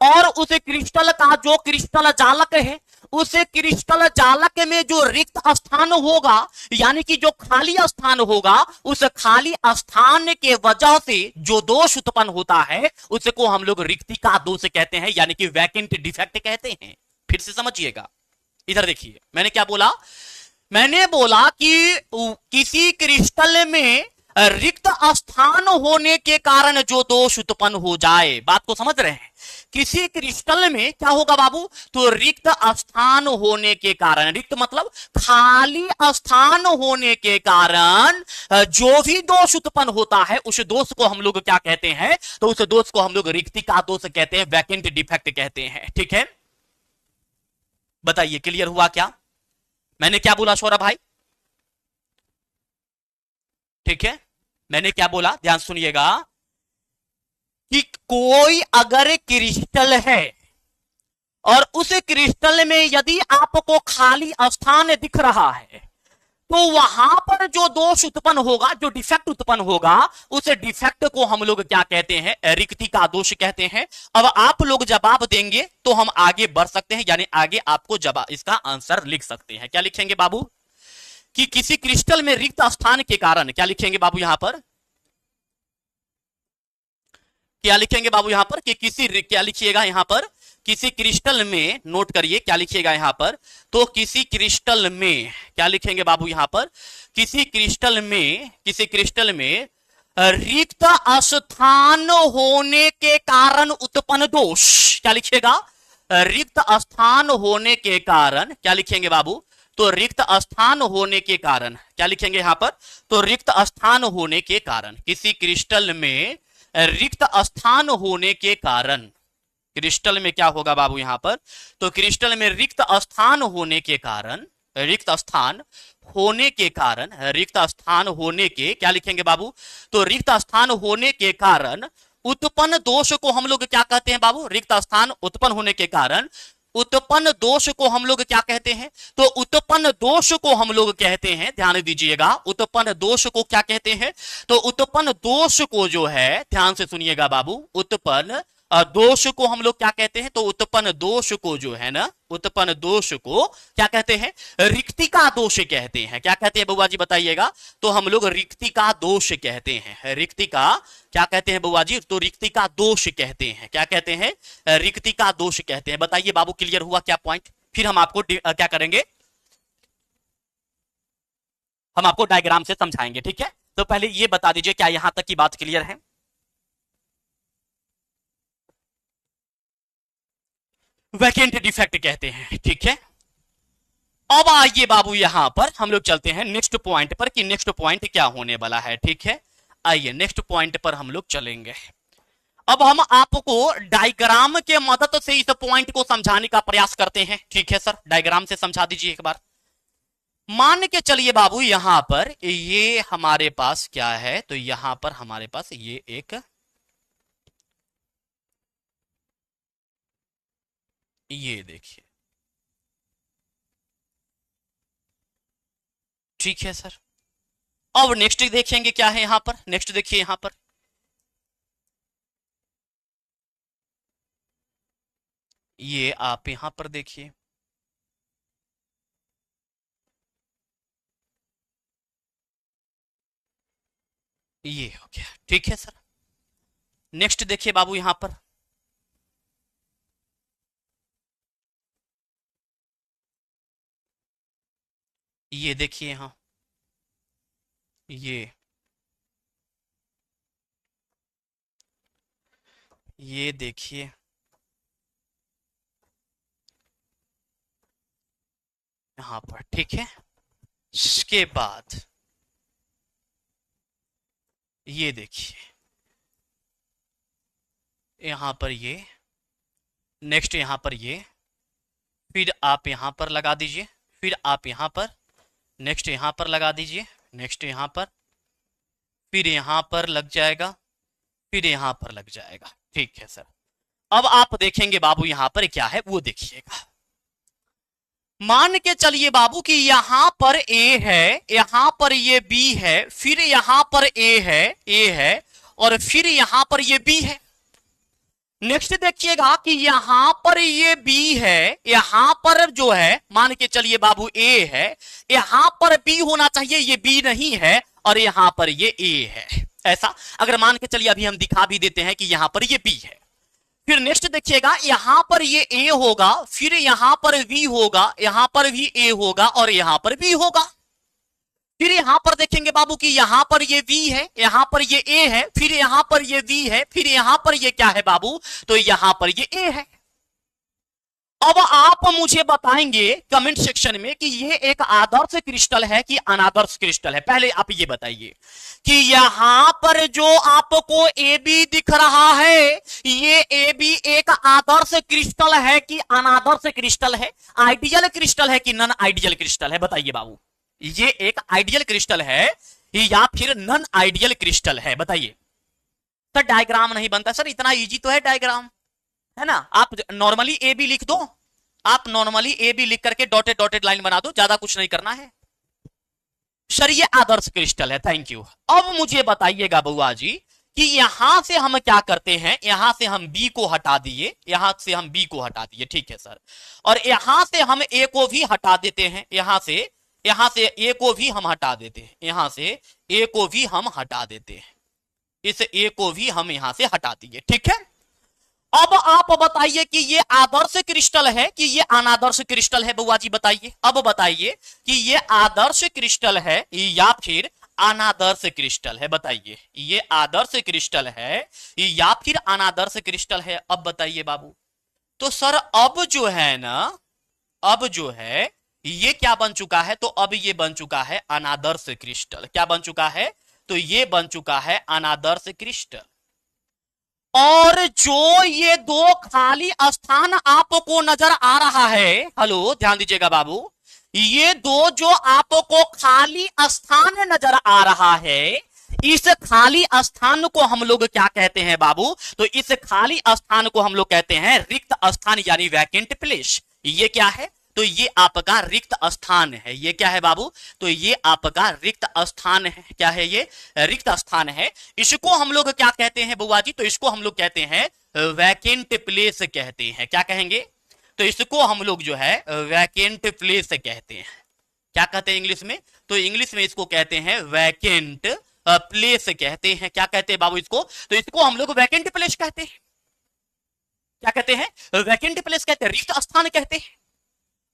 और उस क्रिस्टल का जो क्रिस्टल जालक है, उस क्रिस्टल जालक में जो रिक्त स्थान होगा, यानी कि जो खाली स्थान होगा, उस खाली स्थान के वजह से जो दोष उत्पन्न होता है उसको हम लोग रिक्ति का दोष कहते हैं, यानी कि वैकेंट डिफेक्ट कहते हैं। फिर से समझिएगा, इधर देखिए मैंने क्या बोला, मैंने बोला कि किसी क्रिस्टल में रिक्त स्थान होने के कारण जो दोष उत्पन्न हो जाए, बात को समझ रहे हैं। किसी क्रिस्टल में क्या होगा बाबू, तो रिक्त स्थान होने के कारण, रिक्त मतलब खाली स्थान होने के कारण जो भी दोष उत्पन्न होता है उस दोष को हम लोग क्या कहते हैं, तो उस दोष को हम लोग रिक्ति का दोष कहते हैं, वैकेंट डिफेक्ट कहते हैं। ठीक है, बताइए क्लियर हुआ क्या, मैंने क्या बोला सौरभ भाई, ठीक है, मैंने क्या बोला, ध्यान सुनिएगा कि कोई अगर क्रिस्टल है और उस क्रिस्टल में यदि आपको खाली स्थान दिख रहा है, तो वहां पर जो दोष उत्पन्न होगा, जो डिफेक्ट उत्पन्न होगा, उस डिफेक्ट को हम लोग क्या कहते हैं, रिक्ति का दोष कहते हैं। अब आप लोग जवाब देंगे तो हम आगे बढ़ सकते हैं, यानी आगे आपको जवाब, इसका आंसर लिख सकते हैं। क्या लिखेंगे बाबू, कि किसी क्रिस्टल में रिक्त स्थान के कारण, क्या लिखेंगे बाबू यहां पर, क्या लिखेंगे बाबू यहां पर कि किसी, क्या लिखिएगा यहां पर, किसी क्रिस्टल में, नोट करिए क्या लिखिएगा यहां पर, तो किसी क्रिस्टल में, क्या लिखेंगे बाबू यहां पर, किसी क्रिस्टल में रिक्त स्थान होने के कारण उत्पन्न दोष, क्या लिखिएगा, रिक्त स्थान होने के कारण, क्या लिखेंगे बाबू, तो रिक्त स्थान होने के कारण, क्या लिखेंगे यहां पर, तो रिक्त स्थान होने के कारण, किसी क्रिस्टल में रिक्त स्थान होने के कारण, क्रिस्टल में क्या होगा बाबू यहां पर, तो क्रिस्टल में रिक्त स्थान होने के कारण, रिक्त स्थान होने के कारण, रिक्त स्थान होने के, क्या लिखेंगे बाबू, तो रिक्त स्थान होने के कारण उत्पन्न दोष को हम लोग क्या कहते हैं बाबू, रिक्त स्थान उत्पन्न होने के कारण उत्पन्न दोष को हम लोग क्या कहते हैं, तो उत्पन्न दोष को हम लोग कहते हैं, ध्यान दीजिएगा, उत्पन्न दोष को क्या कहते हैं, तो उत्पन्न दोष को जो है, ध्यान से सुनिएगा बाबू, उत्पन्न दोष को हम लोग क्या कहते हैं, तो उत्पन्न दोष को जो है ना, उत्पन्न दोष को क्या कहते हैं, रिक्तिका दोष कहते हैं। क्या कहते हैं बुआ जी बताइएगा, तो हम लोग रिक्तिका दोष कहते हैं। रिक्तिका क्या कहते हैं बुआ जी, तो रिक्तिका दोष कहते हैं। क्या कहते हैं, रिक्तिका दोष कहते हैं। बताइए बाबू क्लियर हुआ क्या पॉइंट, फिर हम आपको क्या करेंगे, हम आपको डायग्राम से समझाएंगे, ठीक है। तो पहले ये बता दीजिए क्या यहां तक की बात क्लियर है। वैकेंट डिफेक्ट कहते हैं, ठीक है। अब आइए बाबू यहां पर हम लोग चलते हैं नेक्स्ट पॉइंट पर कि नेक्स्ट पॉइंट क्या होने वाला है, ठीक है। आइए नेक्स्ट पॉइंट पर हम लोग चलेंगे। अब हम आपको डायग्राम के मदद से इस पॉइंट को समझाने का प्रयास करते हैं, ठीक है सर। डायग्राम से समझा दीजिए एक बार। मान के चलिए बाबू यहां पर ये हमारे पास क्या है, तो यहां पर हमारे पास ये एक, ये देखिए, ठीक है सर। अब नेक्स्ट देखेंगे क्या है यहां पर, नेक्स्ट देखिए यहां पर, ये आप यहां पर देखिए, ये हो गया, ठीक है सर। नेक्स्ट देखिए बाबू यहां पर, ये देखिए यहां, ये देखिए, यहां पर, ठीक है। इसके बाद ये देखिए यहां पर ये, नेक्स्ट यहां पर ये, फिर आप यहां पर लगा दीजिए, फिर आप यहां पर, नेक्स्ट यहां पर लगा दीजिए, नेक्स्ट यहां पर, फिर यहां पर लग जाएगा, फिर यहां पर लग जाएगा, ठीक है सर। अब आप देखेंगे बाबू यहां पर क्या है वो देखिएगा। मान के चलिए बाबू कि यहां पर ए है, यहां पर ये बी है, फिर यहां पर ए है और फिर यहां पर ये बी है। नेक्स्ट देखिएगा कि यहां पर ये बी है, यहां पर जो है मान के चलिए बाबू ए है, यहां पर बी होना चाहिए, ये बी नहीं है, और यहां पर ये ए है। ऐसा अगर मान के चलिए अभी हम दिखा भी देते हैं कि यहां पर ये बी है। फिर नेक्स्ट देखिएगा यहां पर ये ए होगा, फिर यहां पर बी होगा, यहां पर भी ए होगा और यहां पर बी होगा। फिर यहां पर देखेंगे बाबू कि यहां पर ये बी है, यहां पर ये ए है, फिर यहां पर ये बी है, फिर यहां पर ये क्या है बाबू, तो यहां पर ये ए है। अब आप मुझे बताएंगे कमेंट सेक्शन में कि ये एक आदर्श क्रिस्टल है कि अनादर्श क्रिस्टल है। पहले आप ये बताइए कि यहां पर जो आपको ए बी दिख रहा है, ये ए बी एक आदर्श क्रिस्टल है कि अनादर्श क्रिस्टल है, आइडियल क्रिस्टल है कि नॉन आइडियल क्रिस्टल है, बताइए बाबू। ये एक आइडियल क्रिस्टल है या फिर नॉन आइडियल क्रिस्टल है, बताइए सर। डायग्राम नहीं बनता सर, इतना इजी तो है डायग्राम, है ना। आप नॉर्मली ए बी लिख दो, आप नॉर्मली ए बी लिख करके डॉटेड डॉटेड लाइन बना दो, ज्यादा कुछ नहीं करना है सर। ये आदर्श क्रिस्टल है, थैंक यू। अब मुझे बताइएगा बुआ जी कि यहां से हम क्या करते हैं, यहां से हम बी को हटा दिए, यहां से हम बी को हटा दिए, ठीक है सर। और यहां से हम ए को भी हटा देते हैं, यहां से ए को भी हम हटा देते हैं, यहां से ए को भी हम हटा देते हैं, इस ए को भी हम यहां से हटा दिए, ठीक है। अब आप बताइए कि ये आदर्श क्रिस्टल है कि ये अनादर्श क्रिस्टल है, बुआ जी बताइए। अब बताइए कि ये आदर्श क्रिस्टल है या फिर अनादर्श क्रिस्टल है, बताइए। ये आदर्श क्रिस्टल है या फिर अनादर्श क्रिस्टल है, अब बताइए बाबू। तो सर अब जो है ना, अब जो है ये क्या बन चुका है? तो अब ये बन चुका है अनादर्श क्रिस्टल। क्या बन चुका है? तो ये बन चुका है अनादर्श क्रिस्टल। और जो ये दो खाली स्थान आपको नजर आ रहा है, हेलो ध्यान दीजिएगा बाबू, ये दो जो आपको खाली स्थान नजर आ रहा है, इस खाली स्थान को हम लोग क्या कहते हैं बाबू? तो इस खाली स्थान को हम लोग कहते हैं रिक्त स्थान, यानी वैकेंट प्लेस। ये क्या है? तो ये आपका रिक्त स्थान है। ये क्या है बाबू? तो ये आपका रिक्त स्थान है। क्या है ये? रिक्त स्थान है। इसको हम लोग क्या कहते हैं बुआ जी? तो इसको हम लोग कहते हैं वैकेंट प्लेस कहते हैं। क्या कहेंगे? तो इसको हम लोग जो है वैकेंट प्लेस कहते हैं। क्या कहते हैं इंग्लिश में? तो इंग्लिश में इसको कहते हैं वैकेंट प्लेस कहते हैं। क्या कहते हैं बाबू इसको? तो इसको हम लोग वैकेंट प्लेस कहते हैं। क्या कहते हैं? वैकेंट प्लेस कहते हैं, रिक्त स्थान कहते हैं।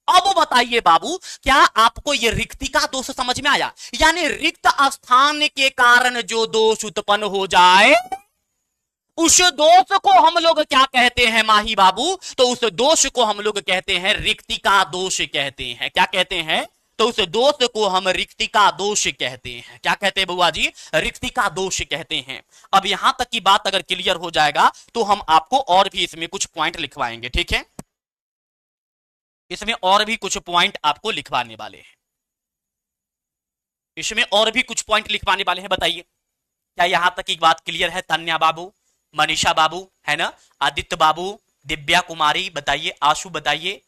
अब बताइए बाबू, क्या आपको यह रिक्तिका दोष समझ में आया? यानी रिक्त स्थान के कारण जो दोष उत्पन्न हो जाए, उस दोष को हम लोग क्या कहते हैं माही बाबू? तो उस दोष को हम लोग कहते हैं रिक्तिका दोष कहते हैं। क्या कहते हैं? तो उस दोष को हम रिक्तिका दोष कहते हैं। क्या कहते हैं बुआ जी? रिक्तिका दोष कहते हैं। अब यहां तक की बात अगर क्लियर हो जाएगा तो हम आपको और भी इसमें कुछ पॉइंट लिखवाएंगे, ठीक है? इसमें और भी कुछ पॉइंट आपको लिखवाने वाले हैं। इसमें और भी कुछ पॉइंट लिखवाने वाले हैं। बताइए, क्या यहां तक की बात क्लियर है? तन्या बाबू, मनीषा बाबू, है ना, आदित्य बाबू, दिव्या कुमारी, बताइए, आशु बताइए।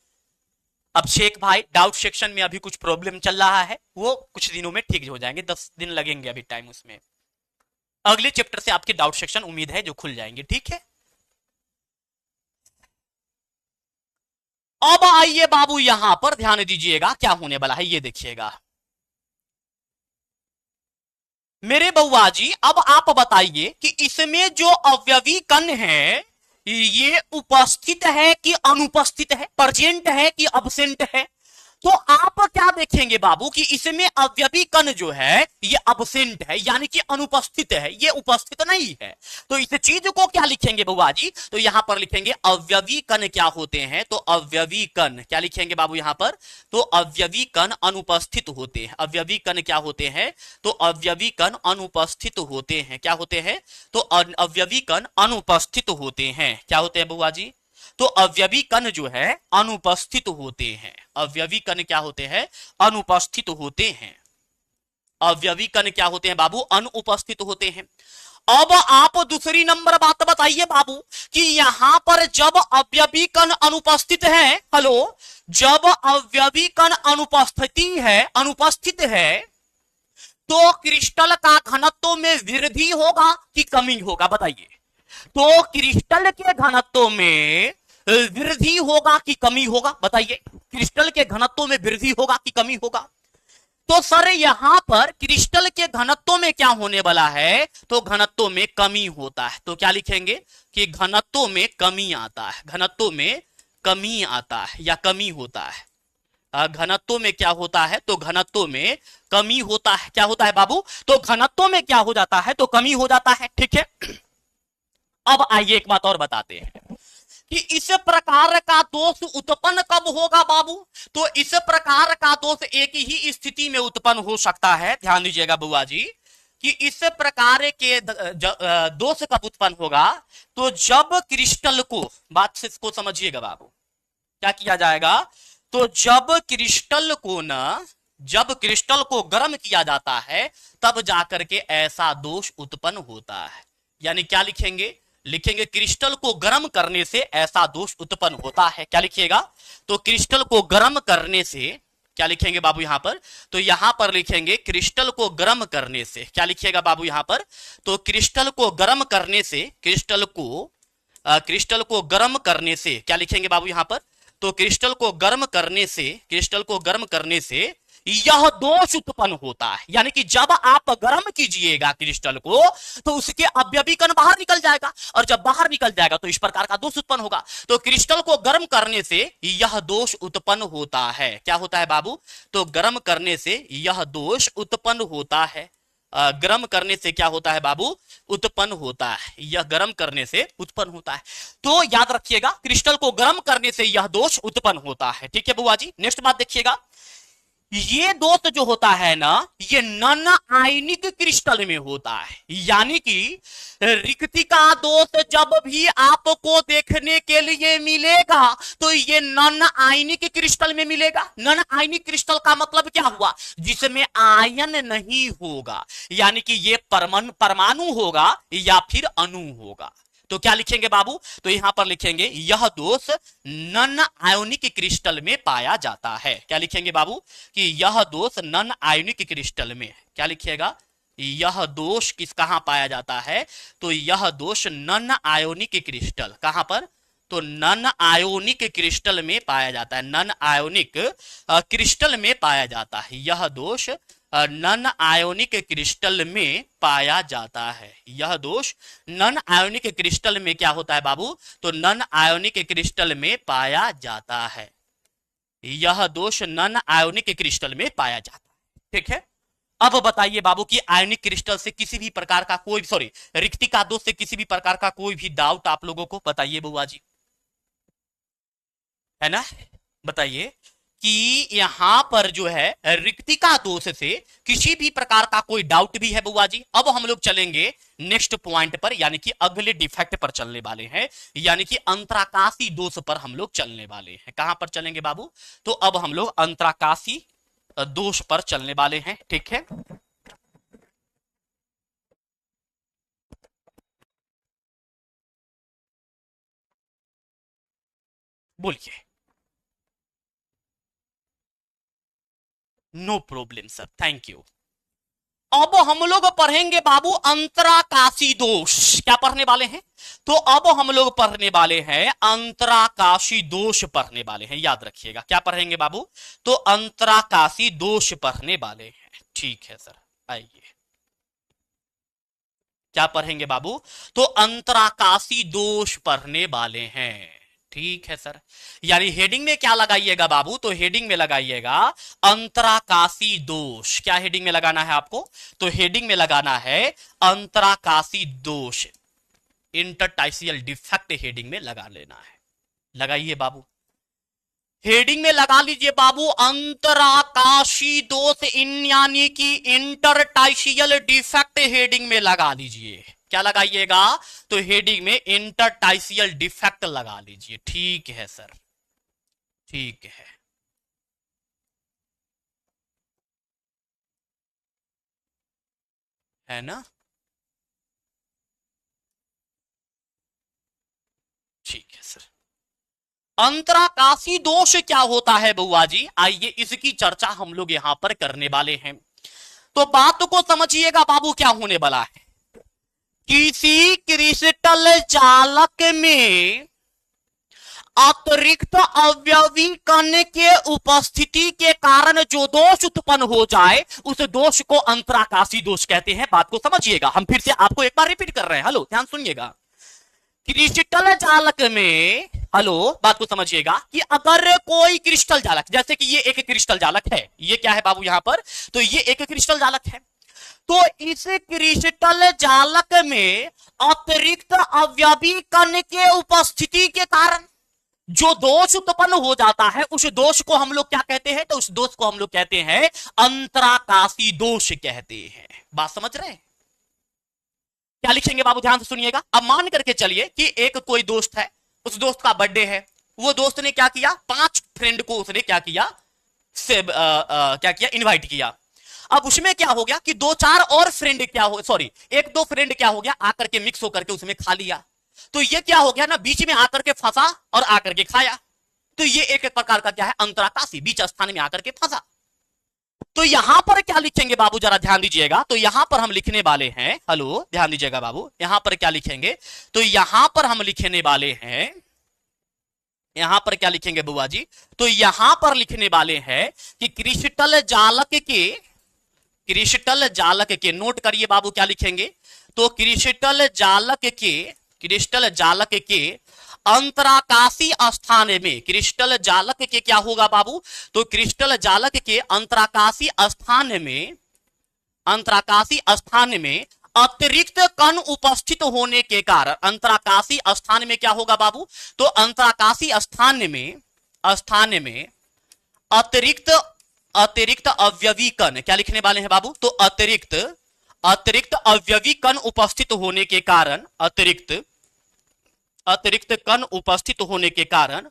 अब शेख भाई, डाउट सेक्शन में अभी कुछ प्रॉब्लम चल रहा है, वो कुछ दिनों में ठीक हो जाएंगे, 10 दिन लगेंगे अभी टाइम उसमें। अगले चैप्टर से आपके डाउट सेक्शन उम्मीद है जो खुल जाएंगे, ठीक है? अब आइए बाबू, यहां पर ध्यान दीजिएगा क्या होने वाला है, ये देखिएगा मेरे बउआ जी। अब आप बताइए कि इसमें जो अवयवी कण है, ये उपस्थित है कि अनुपस्थित है, प्रेजेंट है कि अब्सेंट है? तो आप क्या देखेंगे बाबू कि इसमें अवयवी कण जो है ये अब्सेंट है, यानी कि अनुपस्थित है, ये उपस्थित नहीं है। तो इस चीज को क्या लिखेंगे बुआ जी? तो यहां पर लिखेंगे अवयवी कण क्या होते हैं? तो अवयवी कण क्या लिखेंगे बाबू यहां पर? तो अवयवी कण अनुपस्थित होते हैं। अवयवी कण क्या होते हैं? तो अवयवी कण अनुपस्थित होते हैं। क्या होते हैं? तो अवयवी कण अनुपस्थित होते हैं। क्या होते हैं बुआ जी? तो अवयवी कण जो है अनुपस्थित होते हैं। अवयवी कण क्या होते हैं? अनुपस्थित होते हैं। अवयवी कण क्या होते हैं बाबू? अनुपस्थित होते हैं। अब आप दूसरी नंबर बात बताइए बाबू कि यहां पर जब अवयवी कण अनुपस्थित है, हेलो, जब अवयवी कण अनुपस्थित है, तो क्रिस्टल का घनत्व में वृद्धि होगा कि कमी होगा? बताइए। तो क्रिस्टल के घनत्व में वृद्धि होगा कि कमी होगा? बताइए, क्रिस्टल के घनत्व में वृद्धि होगा कि कमी होगा? तो सर यहां पर क्रिस्टल के घनत्व में क्या होने वाला है? तो घनत्व में कमी होता है। तो क्या लिखेंगे कि घनत्व में कमी आता है। घनत्व में कमी आता है या कमी होता है। घनत्व में क्या होता है? तो घनत्व में कमी होता है। क्या होता है बाबू? तो घनत्व में क्या हो जाता है? तो कमी हो जाता है, ठीक है? अब आइए एक बात और बताते हैं कि इस प्रकार का दोष उत्पन्न कब होगा बाबू? तो इस प्रकार का दोष एक ही स्थिति में उत्पन्न हो सकता है। ध्यान दीजिएगा बुआ जी कि इस प्रकार के दोष कब उत्पन्न होगा? तो जब क्रिस्टल को, बात से इसको समझिएगा बाबू, क्या किया जाएगा? तो जब क्रिस्टल को गर्म किया जाता है तब जाकर के ऐसा दोष उत्पन्न होता है। यानी क्या लिखेंगे? लिखेंगे क्रिस्टल को गर्म करने से ऐसा दोष उत्पन्न होता है। क्या लिखिएगा? तो क्रिस्टल को गर्म करने से, क्या लिखेंगे बाबू यहां पर? तो यहां पर लिखेंगे क्रिस्टल को गर्म करने से। क्या लिखिएगा बाबू यहां पर? तो क्रिस्टल को गर्म करने से, क्रिस्टल को गर्म करने से, क्या लिखेंगे बाबू यहां पर? तो क्रिस्टल को गर्म करने से यह दोष उत्पन्न होता है। यानी कि जब आप गर्म कीजिएगा क्रिस्टल को तो उसके अवयवी कण बाहर निकल जाएगा, और जब बाहर निकल जाएगा तो इस प्रकार का दोष उत्पन्न होगा। तो क्रिस्टल को गर्म करने से यह दोष उत्पन्न होता है। क्या होता है बाबू? तो गर्म करने से यह दोष उत्पन्न होता है। गर्म करने से क्या होता है बाबू, उत्पन्न होता है, यह गर्म करने से उत्पन्न होता है। तो याद रखिएगा, क्रिस्टल को गर्म करने से यह दोष उत्पन्न होता है। ठीक है बुआ जी, नेक्स्ट बात देखिएगा, ये दोष जो होता है ना, ये नॉन आयनिक क्रिस्टल में होता है, यानी कि रिक्तिका दोष जब भी आपको देखने के लिए मिलेगा तो ये नॉन आयनिक क्रिस्टल में मिलेगा। नॉन आयनिक क्रिस्टल का मतलब क्या हुआ, जिसमें आयन नहीं होगा, यानी कि ये परमाणु होगा या फिर अणु होगा। तो क्या लिखेंगे बाबू, तो यहां पर लिखेंगे यह दोष नॉन आयोनिक क्रिस्टल में पाया जाता है। क्या लिखेंगे बाबू, कि यह दोष नॉन आयोनिक क्रिस्टल में, क्या लिखिएगा, यह दोष कहां पाया जाता है, तो यह दोष नॉन आयोनिक क्रिस्टल, कहां पर, तो नॉन आयोनिक क्रिस्टल में पाया जाता है, नॉन आयोनिक क्रिस्टल में पाया जाता है। यह दोष नॉन आयोनिक क्रिस्टल में पाया जाता है। यह दोष नॉन आयोनिक क्रिस्टल में क्या होता है बाबू, तो नॉन आयोनिक क्रिस्टल में पाया जाता है। यह दोष नॉन आयोनिक क्रिस्टल में पाया जाता है। ठीक है, अब बताइए बाबू कि आयोनिक क्रिस्टल से किसी भी प्रकार का कोई रिक्तिका दोष से किसी भी प्रकार का कोई भी डाउट आप लोगों को, बताइए बुआ जी, है ना, बताइए कि यहां पर जो है रिक्तिका दोष से किसी भी प्रकार का कोई डाउट भी है बुआ जी। अब हम लोग चलेंगे नेक्स्ट पॉइंट पर, यानी कि अगले डिफेक्ट पर चलने वाले हैं, यानी कि अंतराकाशी दोष पर हम लोग चलने वाले हैं। कहां पर चलेंगे बाबू, तो अब हम लोग अंतराकाशी दोष पर चलने वाले हैं। ठीक है, बोलिए। No problem sir, thank you. अब हम लोग पढ़ेंगे बाबू अंतराकाशी दोष। क्या पढ़ने वाले हैं, तो अब हम लोग पढ़ने वाले हैं अंतराकाशी दोष पढ़ने वाले हैं। याद रखिएगा, क्या पढ़ेंगे बाबू, तो अंतराकाशी दोष पढ़ने वाले हैं। ठीक है सर, आइए, क्या पढ़ेंगे बाबू, तो अंतराकाशी दोष पढ़ने वाले हैं। ठीक है सर, यानी हेडिंग में क्या लगाइएगा बाबू, तो हेडिंग में लगाइएगा अंतराकाशी दोष। क्या हेडिंग में लगाना है आपको, तो हेडिंग में लगाना है अंतराकाशी दोष, इंटरटाइशियल डिफेक्ट हेडिंग में लगा लेना है। लगाइए बाबू, हेडिंग में लगा लीजिए बाबू अंतराकाशी दोष यानी कि इंटरटाइशियल डिफेक्ट हेडिंग में लगा लीजिए। क्या लगाइएगा, तो हेडिंग में इंटरटाइशियल डिफेक्ट लगा लीजिए। ठीक है सर, ठीक है ना, ठीक है सर। अंतराकाशी दोष क्या होता है बुआ जी, आइए इसकी चर्चा हम लोग यहां पर करने वाले हैं। तो बात को समझिएगा बाबू, क्या होने वाला है, किसी क्रिस्टल चालक में अतिरिक्त अवयवी कण के उपस्थिति के कारण जो दोष उत्पन्न हो जाए, उस दोष को अंतराकाशी दोष कहते हैं। बात को समझिएगा, हम फिर से आपको एक बार रिपीट कर रहे हैं, हेलो ध्यान सुनिएगा। क्रिस्टल जालक में, हेलो बात को समझिएगा, कि अगर कोई क्रिस्टल जालक, जैसे कि ये एक क्रिस्टल जालक है, ये क्या है बाबू यहां पर, तो ये एक क्रिस्टल जालक है, तो इस क्रिस्टल जालक में अतिरिक्त अवयवी कण के उपस्थिति के कारण जो दोष उत्पन्न हो जाता है, उस दोष को हम लोग क्या कहते हैं, तो उस दोष को हम लोग कहते हैं अंतराकाशी दोष कहते हैं। बात समझ रहे हैं, क्या लिखेंगे बाबू, ध्यान से सुनिएगा। अब मान करके चलिए कि एक कोई दोस्त है, उस दोस्त का बर्थडे है, वो दोस्त ने क्या किया, 5 फ्रेंड को उसने क्या किया, क्या किया, इनवाइट किया। अब उसमें क्या हो गया कि 2-4 और फ्रेंड क्या हो, सॉरी 1-2 फ्रेंड क्या हो गया, आकर के मिक्स होकर के उसमें खा लिया। तो ये क्या हो गया ना, बीच में आकर के फंसा और आकर के खाया। तो ये एक प्रकार का क्या है, अंतराकाशी, बीच स्थान में आकर के फंसा। तो यहां पर क्या लिखेंगे बाबू, जरा ध्यान दीजिएगा। तो यहां पर हम लिखने वाले हैं, हेलो ध्यान दीजिएगा बाबू, यहां पर क्या लिखेंगे, तो यहां पर हम लिखने वाले हैं, यहां पर क्या लिखेंगे बुआ जी, तो यहां पर लिखने वाले हैं कि क्रिस्टल जालक के, नोट करिए बाबू क्या लिखेंगे, तो क्रिस्टल जालक के अंतराकाशी स्थान में, क्रिस्टल जालक के क्या होगा बाबू, तो क्रिस्टल जालक के अंतराकाशी स्थान में, अंतराकाशीय स्थान में अतिरिक्त कण उपस्थित होने के कारण, अंतराकाशीय स्थान में क्या होगा बाबू, तो अंतराकाशीय स्थान में अतिरिक्त अतिरिक्त अवयवी कण, क्या लिखने वाले हैं बाबू, तो अतिरिक्त अवयवी कण उपस्थित होने के कारण, अतिरिक्त कण उपस्थित होने के कारण,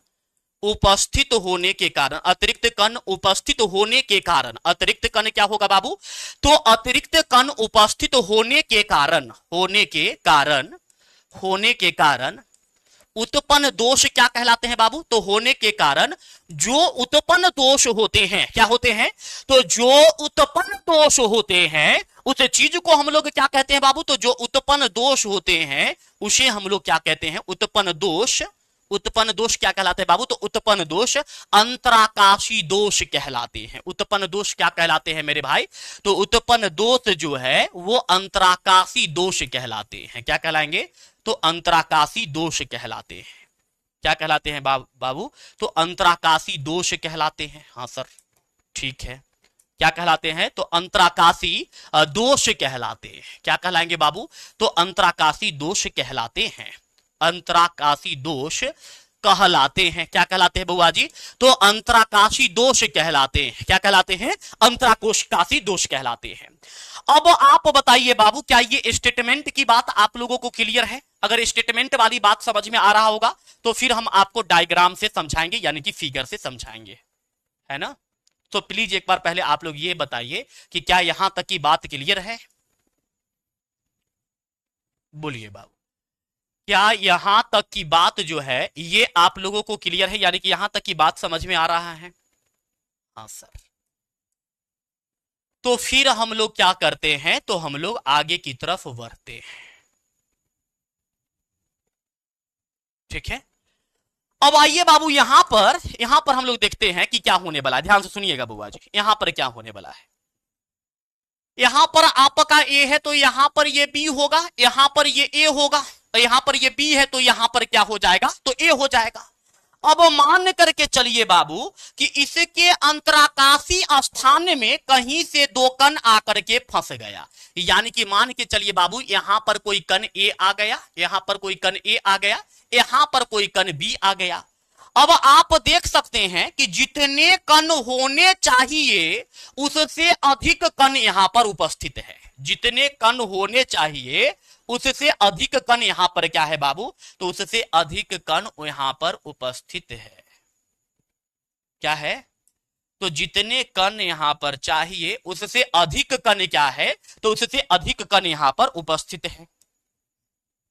अतिरिक्त कण उपस्थित होने के कारण, अतिरिक्त कण क्या होगा बाबू, तो अतिरिक्त कण उपस्थित होने के कारण, होने के कारण उत्पन्न दोष क्या कहलाते हैं बाबू, तो होने के कारण जो उत्पन्न दोष होते हैं, क्या होते हैं, तो जो उत्पन्न दोष होते हैं उस चीज को हम लोग क्या कहते हैं बाबू, तो जो उत्पन्न दोष होते हैं उसे हम लोग क्या कहते हैं, उत्पन्न दोष। उत्पन्न दोष क्या कहलाते हैं बाबू, तो उत्पन्न दोष अंतराकाशी दोष कहलाते हैं। उत्पन्न दोष क्या कहलाते हैं मेरे भाई, तो उत्पन्न दोष जो है वो अंतराकाशी दोष कहलाते हैं। क्या कहलाएंगे, तो अंतराकाशी दोष कहलाते हैं। क्या कहलाते हैं बाबू, तो अंतराकाशी दोष कहलाते हैं। हाँ सर ठीक है, क्या कहलाते हैं, तो अंतराकाशी दोष कहलाते हैं। क्या कहलाएंगे बाबू, तो अंतराकाशी दोष कहलाते हैं, अंतराकाशी दोष कहलाते हैं। क्या कहलाते हैं बुआ जी, तो अंतराकाशी दोष कहलाते हैं। क्या कहलाते हैं, अंतराकाशी दोष कहलाते हैं। अब आप बताइए बाबू, क्या ये स्टेटमेंट की बात आप लोगों को क्लियर है? अगर स्टेटमेंट वाली बात समझ में आ रहा होगा तो फिर हम आपको डायग्राम से समझाएंगे, यानी कि फिगर से समझाएंगे, है ना। तो प्लीज एक बार पहले आप लोग ये बताइए कि क्या यहां तक की बात क्लियर है, बोलिए बाबू, क्या यहां तक की बात जो है ये आप लोगों को क्लियर है, यानी कि यहां तक की बात समझ में आ रहा है? हाँ सर, तो फिर हम लोग क्या करते हैं, तो हम लोग आगे की तरफ बढ़ते हैं। ठीक है, अब आइए बाबू यहां पर हम लोग देखते हैं कि क्या होने वाला है। ध्यान से सुनिएगा बुआ जी, यहां पर क्या होने वाला है। यहां पर आपका ए है तो यहां पर ये बी होगा, यहां पर ये ए होगा, यहां पर ये बी है तो यहां पर क्या हो जाएगा, तो ए हो जाएगा। अब मान करके चलिए बाबू कि इसके अंतराकाशी स्थान में कहीं से दो कण आकर के फंस गया, यानी कि मान के चलिए बाबू यहां पर कोई कण ए आ गया, यहां पर कोई कण ए आ गया, यहां पर कोई कण बी आ गया। अब आप देख सकते हैं कि जितने कण होने चाहिए उससे अधिक कण यहां पर उपस्थित है, जितने कण होने चाहिए उससे अधिक कण यहां पर क्या है बाबू, तो उससे अधिक कण यहां पर उपस्थित है। क्या है, तो जितने कण यहां पर चाहिए उससे अधिक कण क्या है, तो उससे अधिक कण यहां पर उपस्थित है।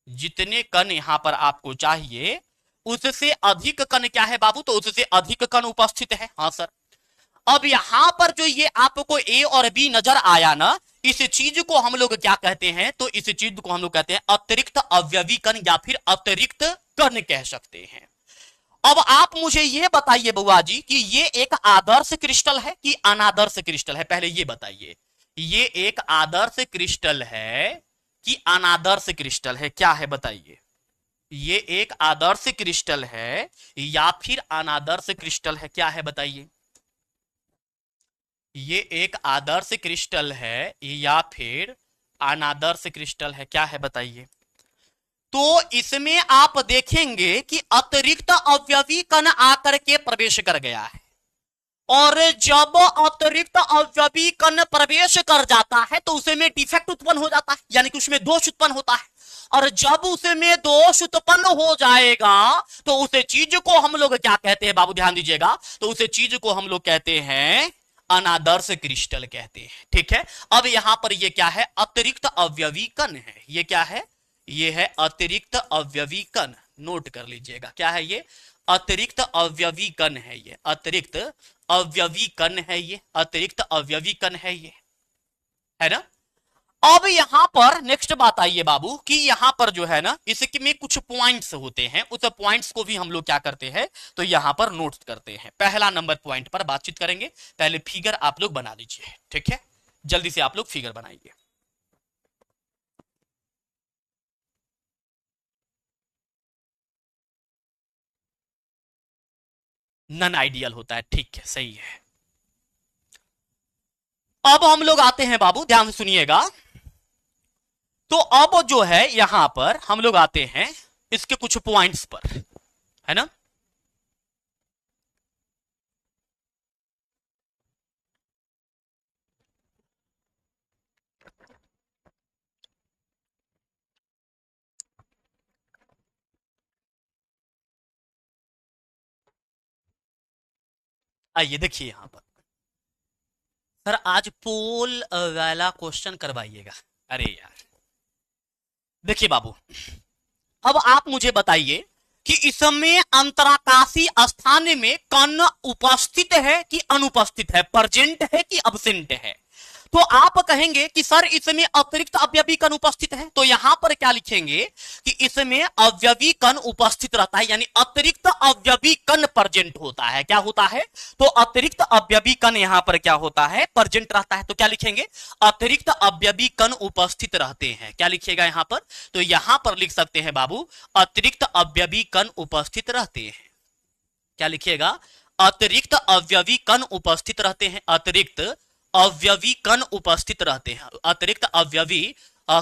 जितने कण यहां पर आपको चाहिए उससे अधिक कण क्या है बाबू, तो उससे अधिक कण उपस्थित है। हाँ सर, अब यहां पर जो ये आपको ए और बी नजर आया ना, इस चीज को हम लोग क्या कहते हैं, तो इस चीज को हम लोग कहते हैं अतिरिक्त अवयवी कण या फिर अतिरिक्त कण कह सकते हैं। अब आप मुझे ये बताइए बुआ जी कि ये एक आदर्श क्रिस्टल है कि अनादर्श क्रिस्टल है, पहले ये बताइए, ये एक आदर्श क्रिस्टल है कि अनादर्श क्रिस्टल है, क्या है बताइए। ये एक आदर्श क्रिस्टल है या फिर अनादर्श क्रिस्टल है, क्या है बताइए। ये एक आदर्श क्रिस्टल है या फिर अनादर्श क्रिस्टल है, क्या है बताइए। तो इसमें आप देखेंगे कि अतिरिक्त अवयवी कण आकर के प्रवेश कर गया है, और जब अतिरिक्त अवयवी कण प्रवेश कर जाता है तो उसमें डिफेक्ट उत्पन्न हो जाता है, यानी कि उसमें दोष उत्पन्न होता है। और जब उसमें दोष उत्पन्न हो जाएगा तो उस चीज को हम लोग क्या कहते हैं बाबू, ध्यान दीजिएगा, तो उस चीज को हम लोग कहते हैं अनादर्श क्रिस्टल कहते हैं। ठीक है, अब यहां पर ये क्या है, अतिरिक्त अवयवी कण है। ये क्या है, ये है अतिरिक्त अवयवी कण, नोट कर लीजिएगा, क्या है ये, अतिरिक्त अवयवी कण है। ये अतिरिक्त अवयवी कण है, ये अतिरिक्त अवयवी कण है, ये है ना। अब यहां पर नेक्स्ट बात आइए बाबू कि यहां पर जो है ना इसके में कुछ पॉइंट्स होते हैं, उस पॉइंट्स को भी हम लोग क्या करते हैं, तो यहां पर नोट करते हैं। पहला नंबर पॉइंट पर बातचीत करेंगे, पहले फिगर आप लोग बना लीजिए। ठीक है, जल्दी से आप लोग फिगर बनाइए। नॉन आइडियल होता है, ठीक है, सही है। अब हम लोग आते हैं बाबू, ध्यान से सुनिएगा। तो अब जो है यहां पर हम लोग आते हैं इसके कुछ पॉइंट्स पर, है ना। आइए देखिए यहां पर, सर आज पोल वाला क्वेश्चन करवाइएगा। अरे यार देखिए बाबू, अब आप मुझे बताइए कि इसमें अंतराकाशी स्थान में कण उपस्थित है कि अनुपस्थित है, प्रेजेंट है कि अब्सेंट है। तो आप कहेंगे कि सर इसमें अतिरिक्त अवयवी कण उपस्थित है, तो यहां पर क्या लिखेंगे कि इसमें अवयवी कण उपस्थित रहता है, यानी अतिरिक्त अवयवी कण प्रेजेंट होता है। क्या होता है, तो अतिरिक्त अवयवी कण यहां पर क्या होता है, प्रेजेंट रहता है। तो क्या लिखेंगे, अतिरिक्त अवयवी कण उपस्थित रहते हैं। क्या लिखिएगा यहां पर, तो यहां पर लिख सकते हैं बाबू, अतिरिक्त अवयवी कण उपस्थित रहते हैं। क्या लिखिएगा, अतिरिक्त अवयवी कण उपस्थित रहते हैं, अतिरिक्त अवयवी कण उपस्थित रहते हैं, अतिरिक्त अवयवी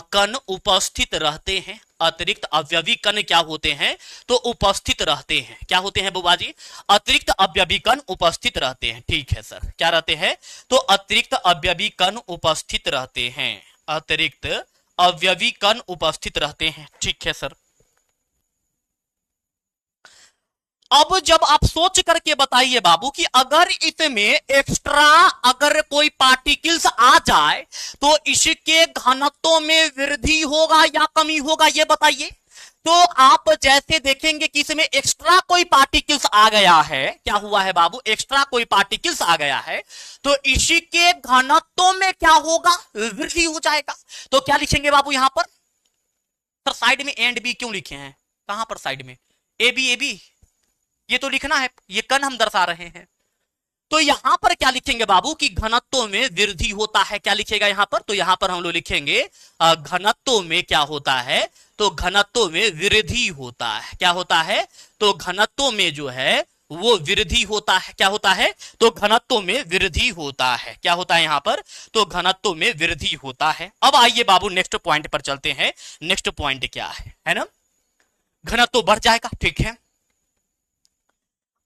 कण उपस्थित रहते हैं। अतिरिक्त अवयवी कण क्या होते हैं, तो उपस्थित रहते हैं। क्या होते हैं बुआ जी, अतिरिक्त अवयवी कण उपस्थित रहते हैं। ठीक है सर, क्या रहते हैं, तो अतिरिक्त अवयवी कण उपस्थित रहते हैं, अतिरिक्त अवयवी कण उपस्थित रहते हैं। ठीक है सर। अब जब आप सोच करके बताइए बाबू कि अगर इसमें एक्स्ट्रा अगर कोई पार्टिकल्स आ जाए तो इसके घनत्व में वृद्धि होगा या कमी होगा, ये बताइए। तो आप जैसे देखेंगे कि इसमें एक्स्ट्रा कोई पार्टिकल्स आ गया है, क्या हुआ है बाबू, एक्स्ट्रा कोई पार्टिकल्स आ गया है, तो इसी के घनत्व में क्या होगा, वृद्धि हो जाएगा। तो क्या लिखेंगे बाबू यहां पर, सर साइड में एंड बी क्यों लिखे हैं, कहां पर साइड में, ए बी, ये तो लिखना है, ये कण हम दर्शा रहे हैं। तो यहां पर क्या लिखेंगे बाबू कि घनत्व में वृद्धि होता है। क्या लिखेगा यहां पर, तो यहां पर हम लोग लिखेंगे घनत्व में क्या होता है, तो घनत्व में वृद्धि होता है। क्या होता है, तो घनत्व में जो है वो वृद्धि होता है। क्या होता है, तो घनत्व में वृद्धि होता है। क्या होता है यहां पर, तो घनत्व में वृद्धि होता है। अब आइए बाबू नेक्स्ट पॉइंट पर चलते हैं। नेक्स्ट पॉइंट क्या है ना, घनत्व बढ़ जाएगा। ठीक है,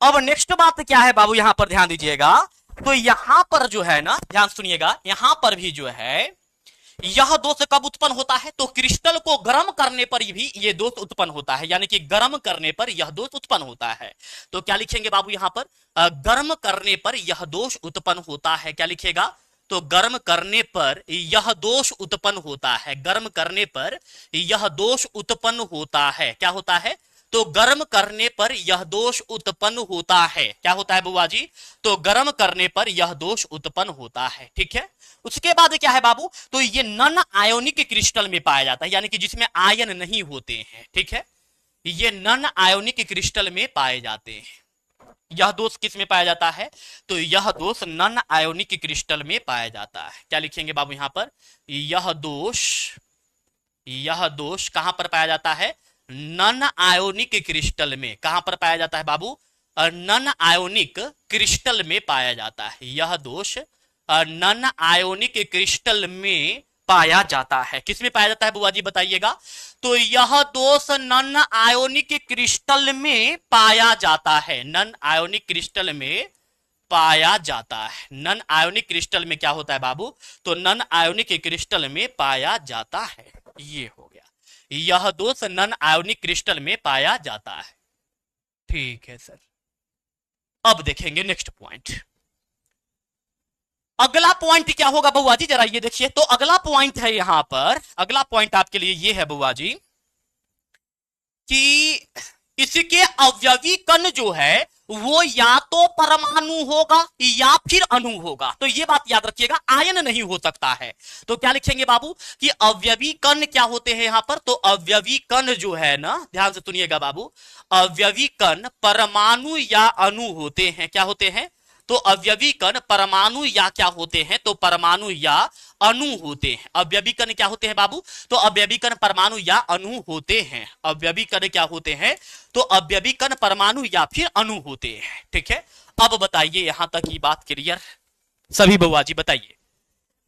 अब नेक्स्ट बात क्या है बाबू, यहां पर ध्यान दीजिएगा। तो यहां पर जो है ना, ध्यान सुनिएगा, यहां पर भी जो है यह दोष कब उत्पन्न होता है, तो क्रिस्टल को गर्म करने पर भी यह दोष उत्पन्न होता है, यानी कि गर्म करने पर यह दोष उत्पन्न होता है। तो क्या लिखेंगे बाबू यहां पर, गर्म करने पर यह दोष उत्पन्न होता है। क्या लिखेगा, तो गर्म करने पर यह दोष उत्पन्न होता है, गर्म करने पर यह दोष उत्पन्न होता है। क्या होता है, तो गर्म करने पर यह दोष उत्पन्न होता है। क्या होता है बुआ जी, तो गर्म करने पर यह दोष उत्पन्न होता है। ठीक है, उसके बाद क्या है बाबू, तो ये नॉन आयोनिक क्रिस्टल में पाया जाता है, यानी कि जिसमें आयन नहीं होते हैं। ठीक है, ये नॉन आयोनिक क्रिस्टल में पाए जाते हैं। यह दोष किस में पाया जाता है, तो यह दोष नॉन आयोनिक क्रिस्टल में पाया जाता है। क्या लिखेंगे बाबू यहां पर, यह दोष कहां पर पाया जाता है, नॉन आयोनिक क्रिस्टल में। कहां पर पाया जाता है बाबू, नॉन आयोनिक क्रिस्टल में पाया जाता है। यह दोष नॉन आयोनिक क्रिस्टल में पाया जाता है। किसमें पाया जाता है बुआ जी बताइएगा, तो यह दोष नॉन आयोनिक क्रिस्टल में पाया जाता है, नॉन आयोनिक क्रिस्टल में पाया जाता है। नॉन आयोनिक क्रिस्टल में क्या होता है बाबू, तो नॉन आयोनिक क्रिस्टल में पाया जाता है। ये हो गया, यह दोष नॉन आयोनिक क्रिस्टल में पाया जाता है। ठीक है सर, अब देखेंगे नेक्स्ट पॉइंट। अगला पॉइंट क्या होगा बुआ जी, जरा ये देखिए। तो अगला पॉइंट है यहां पर, अगला पॉइंट आपके लिए ये है बुआ जी कि इसके अवयवी कण जो है वो या तो परमाणु होगा या फिर अणु होगा। तो ये बात याद रखिएगा, आयन नहीं हो सकता है। तो क्या लिखेंगे बाबू कि अवयवी कण क्या होते हैं यहां पर, तो अवयवी कण जो है ना, ध्यान से सुनिएगा बाबू, अवयवी कण परमाणु या अणु होते हैं। क्या होते हैं, तो अवयवी कण परमाणु या क्या होते हैं, तो परमाणु या अणु होते हैं। अवयवी कण क्या होते हैं बाबू, तो अवयवी कण परमाणु या अणु होते हैं। अवयवी कण क्या होते हैं, तो अवयवी कण परमाणु या फिर अणु होते हैं। ठीक है, अब बताइए यहां तक की बात क्लियर सभी बुआ जी बताइए।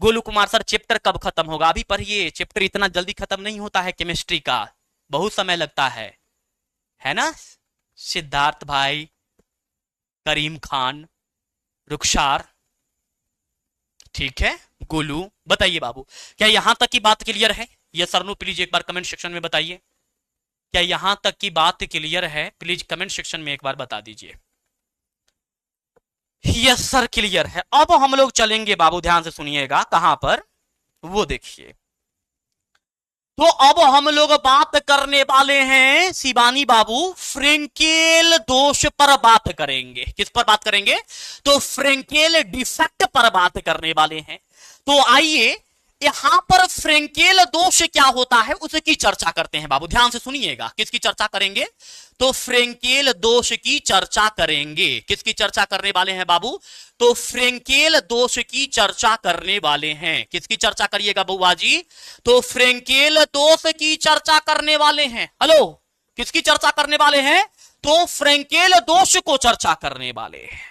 गोलू कुमार सर चैप्टर कब खत्म होगा? अभी पढ़िए, चैप्टर इतना जल्दी खत्म नहीं होता है केमिस्ट्री का, बहुत समय लगता है ना? सिद्धार्थ भाई, करीम खान, रुखसार, ठीक है, गोलू, बताइए बाबू, क्या यहां तक की बात क्लियर है? यस सर नो प्लीज एक बार कमेंट सेक्शन में बताइए। क्या यहां तक की बात क्लियर है? प्लीज कमेंट सेक्शन में एक बार बता दीजिए। यस सर क्लियर है। अब हम लोग चलेंगे बाबू, ध्यान से सुनिएगा, कहां पर, वो देखिए। तो अब हम लोग बात करने वाले हैं शिवानी बाबू, फ्रेंकेल दोष पर बात करेंगे। किस पर बात करेंगे? तो फ्रेंकेल डिफेक्ट पर बात करने वाले हैं। तो आइए यहां पर फ्रेंकेल दोष क्या होता है उसकी चर्चा करते हैं बाबू, ध्यान से सुनिएगा। किसकी चर्चा करेंगे? तो फ्रेंकेल दोष की चर्चा करेंगे। किसकी चर्चा करने वाले हैं बाबू? तो फ्रेंकेल दोष की चर्चा करने वाले हैं। किसकी चर्चा करिएगा बुआ जी? तो फ्रेंकेल दोष की चर्चा करने वाले हैं। हेलो, किसकी चर्चा करने वाले हैं? तो फ्रेंकेल दोष को चर्चा करने वाले हैं।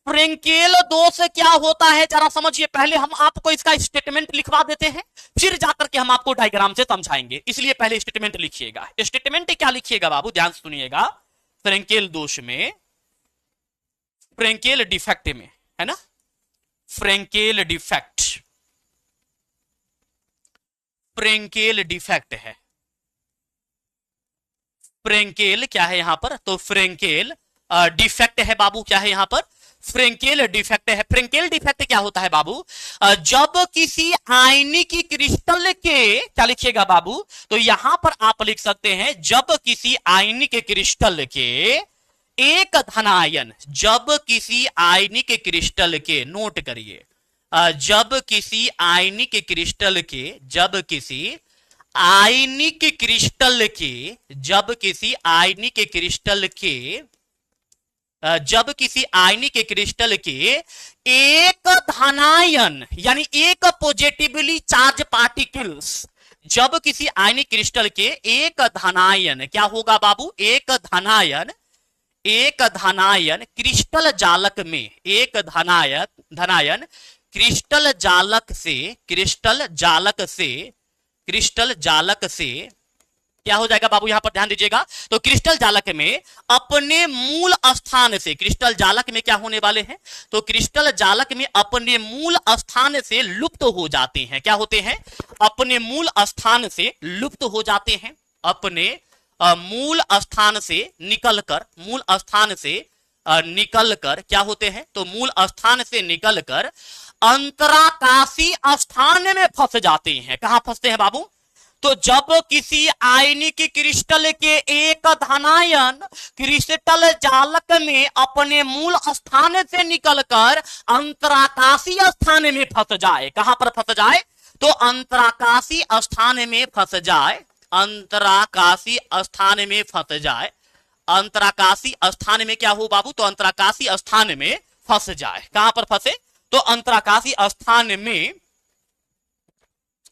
फ्रेंकेल दोष क्या होता है जरा समझिए। पहले हम आपको इसका स्टेटमेंट लिखवा देते हैं, फिर जाकर के हम आपको डायग्राम से समझाएंगे। इसलिए पहले स्टेटमेंट लिखिएगा। स्टेटमेंट क्या लिखिएगा बाबू, ध्यान से सुनिएगा। फ्रेंकेल दोष में, फ्रेंकेल डिफेक्ट में, है ना, फ्रेंकेल डिफेक्ट, फ्रेंकेल डिफेक्ट है। फ्रेंकेल क्या है यहां पर? तो फ्रेंकेल डिफेक्ट है बाबू। क्या है यहां पर? फ्रेंकेल डिफेक्ट है। फ्रेंकेल डिफेक्ट क्या होता है बाबू? जब किसी आयनिक क्रिस्टल के, क्या लिखिएगा बाबू? तो यहां पर आप लिख सकते हैं, जब किसी आयनिक क्रिस्टल के एक धनायन, जब किसी आयनिक क्रिस्टल के, नोट करिए, जब किसी आयनिक क्रिस्टल के, जब किसी आयनिक क्रिस्टल के, जब किसी आयनिक क्रिस्टल के, जब किसी आयनिक क्रिस्टल के एक धनायन यानी एक पॉजिटिवली चार्ज पार्टिकल्स, जब किसी आयनिक क्रिस्टल के एक धनायन, क्या होगा बाबू? एक धनायन, एक धनायन क्रिस्टल जालक में, एक धनायन क्रिस्टल जालक से, क्रिस्टल जालक से, क्रिस्टल जालक से क्या हो जाएगा बाबू? यहां पर ध्यान दीजिएगा। तो क्रिस्टल जालक में अपने मूल स्थान से, क्रिस्टल जालक में क्या होने वाले हैं? तो क्रिस्टल जालक में अपने मूल स्थान से लुप्त हो जाते हैं। क्या होते हैं? अपने मूल स्थान से लुप्त हो जाते हैं। अपने मूल स्थान से निकलकर, मूल स्थान से निकलकर क्या होते हैं? तो मूल स्थान से निकलकर अंतराकाशी स्थान में फंस जाते हैं। कहां फंसते हैं बाबू? तो जब किसी आयनिक क्रिस्टल के एक धनायन क्रिस्टल जालक में अपने मूल स्थान से निकलकर अंतराकाशी स्थान में फंस जाए, कहां पर फंस जाए? तो अंतराकाशी स्थान में फंस जाए, अंतराकाशी स्थान में फंस जाए। अंतराकाशी स्थान में क्या हो बाबू? तो अंतराकाशी स्थान में फंस जाए। कहां पर फंसे? तो अंतराकाशी स्थान में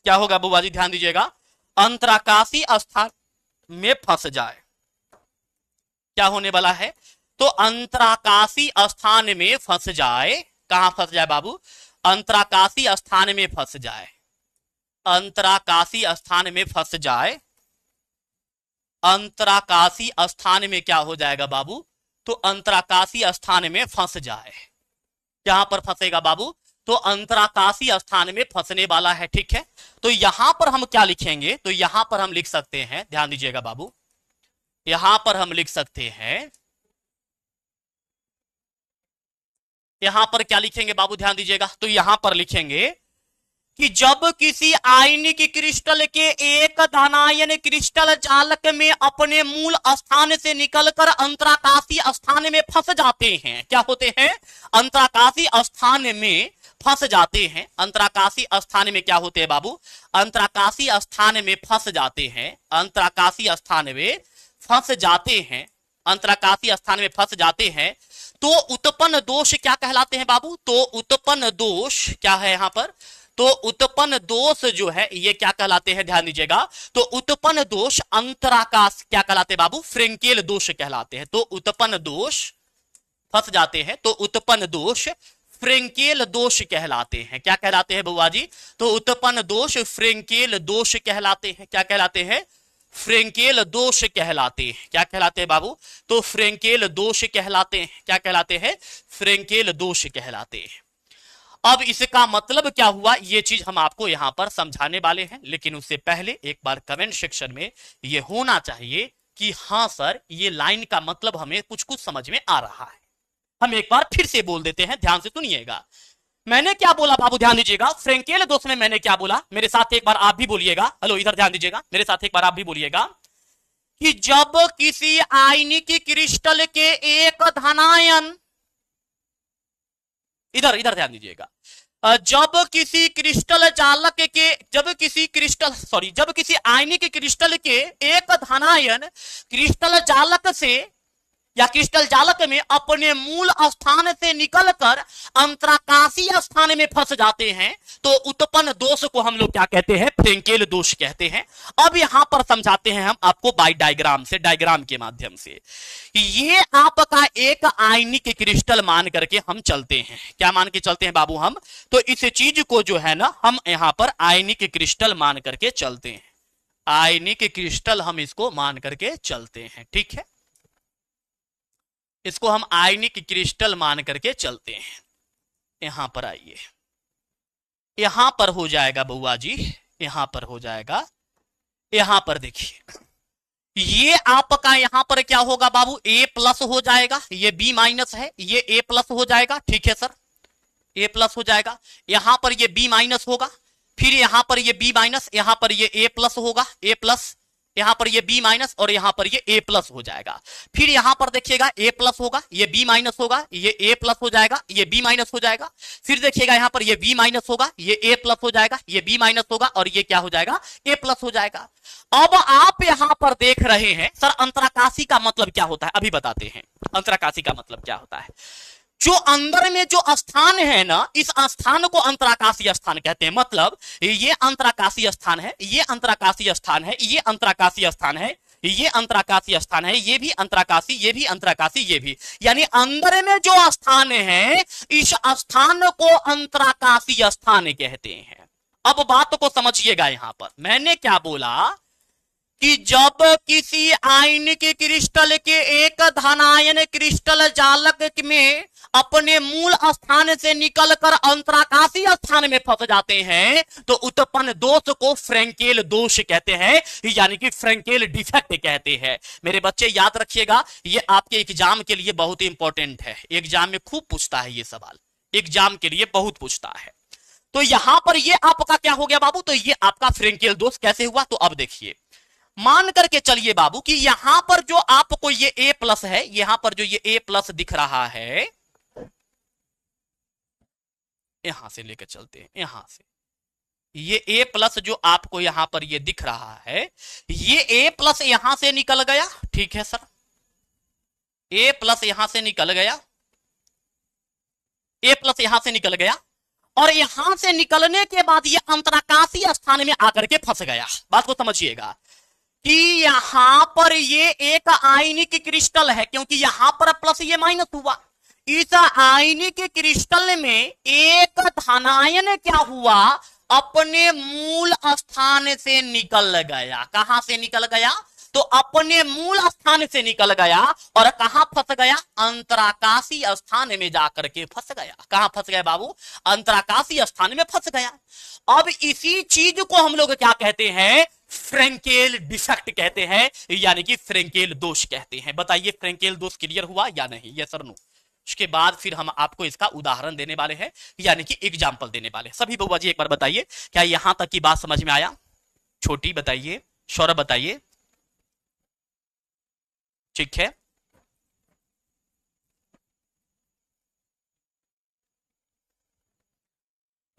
क्या होगा बुआ जी? ध्यान दीजिएगा, अंतराकाशी स्थान में फंस जाए। क्या होने वाला है? तो अंतराकाशी स्थान में फंस जाए। कहां फंस जाए बाबू? अंतराकाशी स्थान में फंस जाए, अंतराकाशी स्थान में फंस जाए। अंतराकाशी स्थान में क्या हो जाएगा बाबू? तो अंतराकाशी स्थान में फंस जाए। कहां पर फंसेगा बाबू? तो अंतराकाशी स्थान में फंसने वाला है। ठीक है, तो यहां पर हम क्या लिखेंगे? तो यहां पर हम लिख सकते हैं, ध्यान दीजिएगा बाबू, यहां पर हम लिख सकते हैं, यहां पर क्या लिखेंगे बाबू? ध्यान दीजिएगा, तो यहां पर लिखेंगे कि जब किसी आयनिक क्रिस्टल के एक धनायन क्रिस्टल जालक में अपने मूल स्थान से निकलकर अंतराकाशी स्थान में फंस जाते हैं। क्या होते हैं? अंतराकाशी स्थान में फंस जाते हैं। अंतराकाशी स्थान में क्या होते हैं बाबू? अंतराकाशी स्थान में फंस जाते हैं, अंतराकाशी स्थान में फंस जाते हैं, अंतराकाशी स्थान में फंस जाते हैं। तो उत्पन्न दोष क्या कहलाते हैं बाबू? तो उत्पन्न दोष क्या है यहां पर? तो उत्पन्न दोष जो है ये क्या कहलाते हैं? ध्यान दीजिएगा, तो उत्पन्न दोष अंतराकाश क्या कहलाते हैं बाबू? फ्रेंकेल दोष कहलाते हैं। तो उत्पन्न दोष फंस जाते हैं, तो उत्पन्न दोष फ्रेंकेल दोष कहलाते हैं। क्या कहलाते हैं बुआ जी? तो उत्पन्न दोष फ्रेंकेल दोष कहलाते हैं। क्या कहलाते हैं? फ्रेंकेल दोष कहलाते हैं। क्या कहलाते हैं बाबू? तो फ्रेंकेल दोष कहलाते हैं। क्या कहलाते हैं? फ्रेंकेल दोष कहलाते हैं। अब इसका मतलब क्या हुआ, ये चीज हम आपको यहां पर समझाने वाले हैं, लेकिन उससे पहले एक बार कमेंट सेक्शन में ये होना चाहिए कि हां सर, ये लाइन का मतलब हमें कुछ कुछ समझ में आ रहा है। हम एक बार फिर से बोल देते हैं, ध्यान से सुनिएगा। मैंने क्या बोला बाबू, ध्यान दीजिएगा। फ्रेंकेल दोष में मैंने क्या बोला, मेरे साथ एक बार आप भी बोलिएगा। हेलो, इधर ध्यान दीजिएगा, मेरे साथ एक बार आप भी बोलिएगा कि जब किसी आयनिक क्रिस्टल के एक धनायन, इधर इधर ध्यान दीजिएगा, जब किसी आयनिक क्रिस्टल के एक धनायन क्रिस्टल जालक से या क्रिस्टल जालक में अपने मूल स्थान से निकलकर अंतराकाशीय स्थान में फंस जाते हैं, तो उत्पन्न दोष को हम लोग क्या कहते हैं? फ्रेंकेल दोष कहते हैं। अब यहां पर समझाते हैं हम आपको बाय डायग्राम से, डायग्राम के माध्यम से। ये आपका एक आयनिक क्रिस्टल मान करके हम चलते हैं। क्या मान के चलते हैं बाबू हम? तो इस चीज को जो है ना, हम यहां पर आयनिक क्रिस्टल मान करके चलते हैं। आयनिक क्रिस्टल हम इसको मान करके चलते हैं, ठीक है? इसको हम आयनिक क्रिस्टल मान करके चलते हैं। यहां पर आइए, यहां पर हो जाएगा बुआ जी, यहां पर हो जाएगा। यहां पर देखिए, ये आपका यहां पर क्या होगा बाबू? ए प्लस हो जाएगा, ये बी माइनस है, ये ए प्लस हो जाएगा, ठीक है सर, ए प्लस हो जाएगा। यहां पर ये बी माइनस होगा, फिर यहां पर ये बी माइनस, यहां पर ये ए प्लस होगा, ए प्लस, यहां पर ये बी माइनस और यहां पर ये ए प्लस हो जाएगा। फिर यहां पर देखिएगा ए प्लस होगा, ये बी माइनस होगा, ये ए प्लस हो जाएगा, ये बी माइनस हो जाएगा। फिर देखिएगा यहां पर ये बी माइनस होगा, ये ए प्लस हो जाएगा, ये बी माइनस होगा और ये क्या हो जाएगा? ए प्लस हो जाएगा। अब आप यहां पर देख रहे हैं सर, अंतराकाशी का मतलब क्या होता है? अभी बताते हैं अंतराकाशी का मतलब क्या होता है। जो अंदर में जो स्थान है ना, इस स्थान को अंतराकाशीय स्थान कहते हैं। मतलब ये अंतराकाशीय स्थान है, ये अंतराकाशीय स्थान है, ये अंतराकाशीय स्थान है, ये अंतराकाशीय स्थान है, ये भी अंतराकाशी, ये भी अंतराकाशी, ये भी, यानी अंदर में जो स्थान है, इस स्थान को अंतराकाशीय स्थान कहते हैं। अब बात को समझिएगा, यहां पर मैंने क्या बोला कि जब किसी आयनिक क्रिस्टल के एक धनायन क्रिस्टल जालक में अपने मूल स्थान से निकलकर अंतराकाशीय स्थान में फंस जाते हैं, तो उत्पन्न दोष को फ्रेंकेल दोष कहते हैं, यानी कि फ्रेंकेल डिफेक्ट कहते हैं। मेरे बच्चे याद रखिएगा, ये आपके एग्जाम के लिए बहुत ही इंपॉर्टेंट है। एग्जाम में खूब पूछता है ये सवाल, एग्जाम के लिए बहुत पूछता है। तो यहां पर ये आपका क्या हो गया बाबू? तो ये आपका फ्रेंकेल दोष कैसे हुआ? तो अब देखिए, मान करके चलिए बाबू कि यहां पर जो आपको ये ए प्लस है, यहां पर जो ये ए प्लस दिख रहा है, यहां से लेकर चलते हैं, यहां से ये ए प्लस जो आपको यहां पर ये दिख रहा है, ये ए प्लस यहां से निकल गया, ठीक है सर, ए प्लस यहां से निकल गया, ए प्लस यहां से निकल गया, और यहां से निकलने के बाद ये अंतराकाशीय स्थान में आकर के फंस गया। बात को समझिएगा कि यहां पर ये एक आयनिक क्रिस्टल है, क्योंकि यहां पर प्लस ये माइनस हुआ। इस आयनिक क्रिस्टल में एक धनायन क्या हुआ? अपने मूल स्थान से निकल गया। कहां से निकल गया? तो अपने मूल स्थान से निकल गया और कहां फंस गया? अंतराकाशीय स्थान में जाकर के फंस गया। कहां फंस गया बाबू? अंतराकाशीय स्थान में फंस गया। अब इसी चीज को हम लोग क्या कहते हैं? फ्रेंकेल डिफेक्ट कहते हैं, यानी कि फ्रेंकेल दोष कहते हैं। बताइए फ्रेंकेल दोष क्लियर हुआ या नहीं? Yes sir no. उसके बाद फिर हम आपको इसका उदाहरण देने वाले हैं, यानी कि एग्जाम्पल देने वाले हैं। सभी बउआ जी एक बार बताइए, क्या यहां तक की बात समझ में आया? छोटी बताइए, सौरभ बताइए, ठीक है।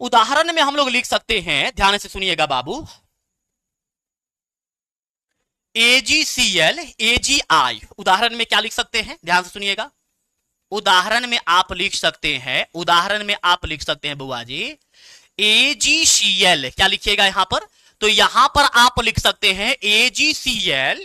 उदाहरण में हम लोग लिख सकते हैं, ध्यान से सुनिएगा बाबू, AgCl AgI। उदाहरण में क्या लिख सकते हैं? ध्यान से सुनिएगा। उदाहरण में आप लिख सकते हैं, उदाहरण में आप लिख सकते हैं बुआ जी, AgCl। क्या लिखिएगा यहां पर? तो यहां पर आप लिख सकते हैं AgCl,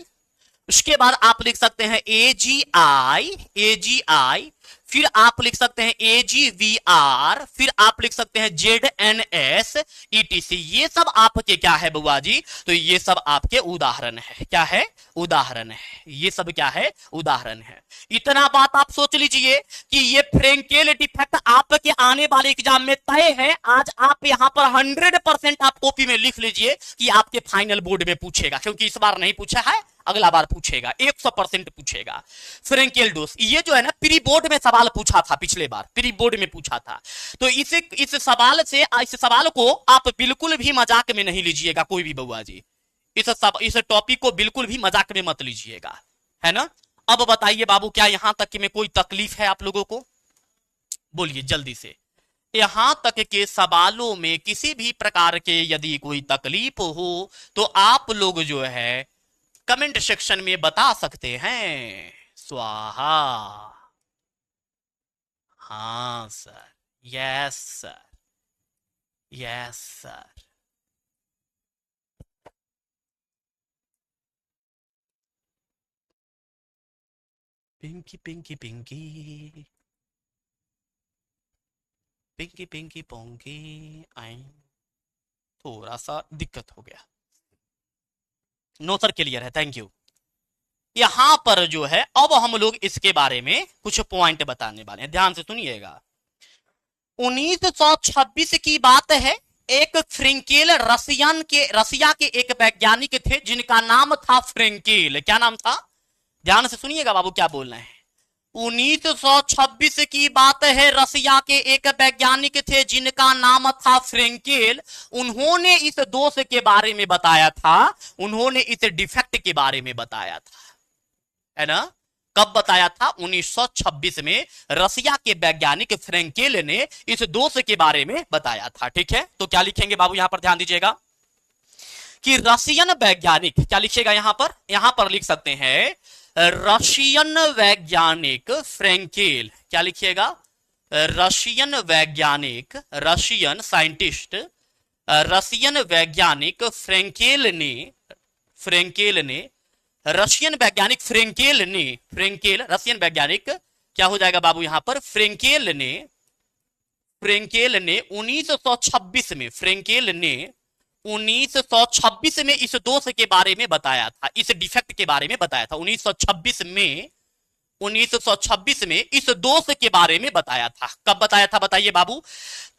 उसके बाद आप लिख सकते हैं AgI, AgI, फिर आप लिख सकते हैं AGVR, फिर आप लिख सकते हैं ZNS ETC। ये सब आपके क्या है बुआ जी? तो ये सब आपके उदाहरण है। क्या है? उदाहरण है। ये सब क्या है? उदाहरण है। इतना बात आप सोच लीजिए कि ये फ्रेंकेल डिफेक्ट आपके आने वाले एग्जाम में तय है। आज आप यहां पर 100% आप कॉपी में लिख लीजिए कि आपके फाइनल बोर्ड में पूछेगा, क्योंकि इस बार नहीं पूछा है, अगला बार पूछेगा, 100% पूछेगा। फ्रेंकेल डोस ये जो है ना, प्री बोर्ड में सवाल पूछा था, पिछले बार प्री बोर्ड में पूछा था। तो इस सवाल को आप बिल्कुल भी मजाक में नहीं लीजिएगा कोई भी बउआ जी। इस टॉपिक को बिल्कुल भी मजाक में मत लीजिएगा, है ना। अब बताइए बाबू, क्या यहां तक कि में कोई तकलीफ है आप लोगों को? बोलिए जल्दी से। यहां तक के सवालों में किसी भी प्रकार के यदि कोई तकलीफ हो तो आप लोग जो है कमेंट सेक्शन में बता सकते हैं। स्वाहा। हाँ sir, yes sir, yes sir. Pinky Pinky Pinky Pinky Pinky पोंकी आई। थोड़ा सा दिक्कत हो गया। नो सर, क्लियर है, थैंक यू। यहां पर जो है अब हम लोग इसके बारे में कुछ पॉइंट बताने वाले हैं, ध्यान से सुनिएगा। 1926 की बात है। एक फ्रेंकेल रसिया के एक वैज्ञानिक थे जिनका नाम था फ्रेंकेल। क्या नाम था? ध्यान से सुनिएगा बाबू क्या बोल रहे हैं। 1926 की बात है। रसिया के एक वैज्ञानिक थे जिनका नाम था फ्रेंकेल। उन्होंने इस दोष के बारे में बताया था, उन्होंने इस डिफेक्ट के बारे में बताया था, है ना। कब बताया था? 1926 में रसिया के वैज्ञानिक फ्रेंकेल ने इस दोष के बारे में बताया था। ठीक है, तो क्या लिखेंगे बाबू यहां पर ध्यान दीजिएगा कि रशियन वैज्ञानिक, क्या लिखिएगा यहां पर लिख सकते हैं रशियन वैज्ञानिक फ्रेंकेल। क्या लिखिएगा? रशियन वैज्ञानिक, रशियन साइंटिस्ट, रशियन वैज्ञानिक फ्रेंकेल ने रशियन वैज्ञानिक फ्रेंकेल रशियन वैज्ञानिक क्या हो जाएगा बाबू यहां पर? फ्रेंकेल ने 1926 में, फ्रेंकेल ने 1926 में इस दोष के बारे में बताया था, इस डिफेक्ट के बारे में बताया था। 1926 में इस दोष के बारे में बताया था। कब बताया था बताइए बाबू?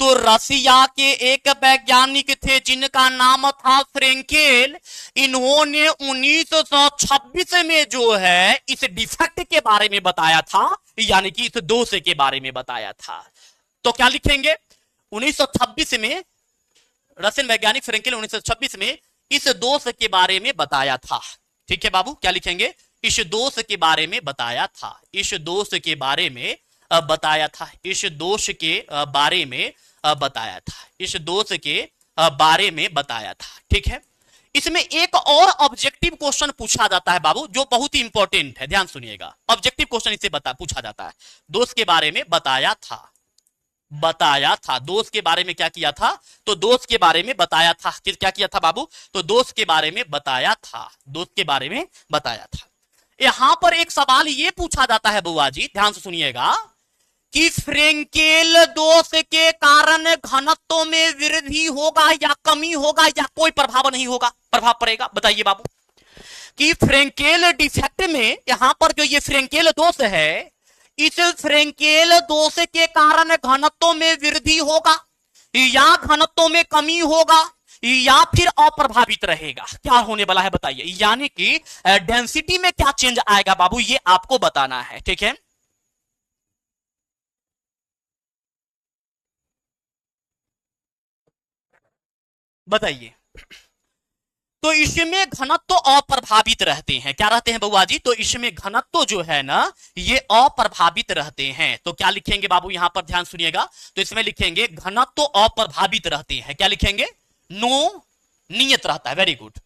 तो रसिया के एक वैज्ञानिक थे जिनका नाम था फ्रेंकेल। इन्होंने 1926 में जो है इस डिफेक्ट के बारे में बताया था, यानी कि इस दोष के बारे में बताया था। तो क्या लिखेंगे? 1926 में रशियन वैज्ञानिक फ्रेंकेल 1926 में इस दोष के बारे में बताया था। ठीक है बाबू, क्या लिखेंगे? इस दोष के बारे में बताया था, इस दोष के बारे में बताया था, इस दोष के बारे में बताया था, इस दोष के बारे में बताया था। ठीक है, इसमें एक और ऑब्जेक्टिव क्वेश्चन पूछा जाता है बाबू, जो बहुत ही इंपॉर्टेंट है, ध्यान सुनिएगा। ऑब्जेक्टिव क्वेश्चन इससे पूछा जाता है। दोष के बारे में बताया था, दोष के बारे में क्या किया था? तो दोष के बारे में बताया था। क्या किया था बाबू? तो दोष के बारे में बताया था, दोष के बारे में बताया था। यहां पर एक सवाल यह पूछा जाता है बुआ जी, ध्यान से सुनिएगा, कि फ्रेंकेल दोष के कारण घनत्व में वृद्धि होगा या कमी होगा या कोई प्रभाव नहीं होगा? प्रभाव पड़ेगा, बताइए बाबू। कि फ्रेंकेल डिफेक्ट में यहां पर जो ये फ्रेंकेल दोष है, इस फ्रेंकेल दोष के कारण घनत्व में वृद्धि होगा या घनत्व में कमी होगा या फिर अप्रभावित रहेगा? क्या होने वाला है बताइए। यानी कि डेंसिटी में क्या चेंज आएगा बाबू, ये आपको बताना है। ठीक है, बताइए। तो इसमें घनत्व अप्रभावित रहते हैं। क्या रहते हैं बउआ जी? तो इसमें घनत्व जो है ना, ये अप्रभावित रहते हैं। तो क्या लिखेंगे बाबू यहां पर ध्यान सुनिएगा। तो इसमें लिखेंगे घनत्व अप्रभावित रहते हैं। क्या लिखेंगे? नो नियत रहता है। Very good.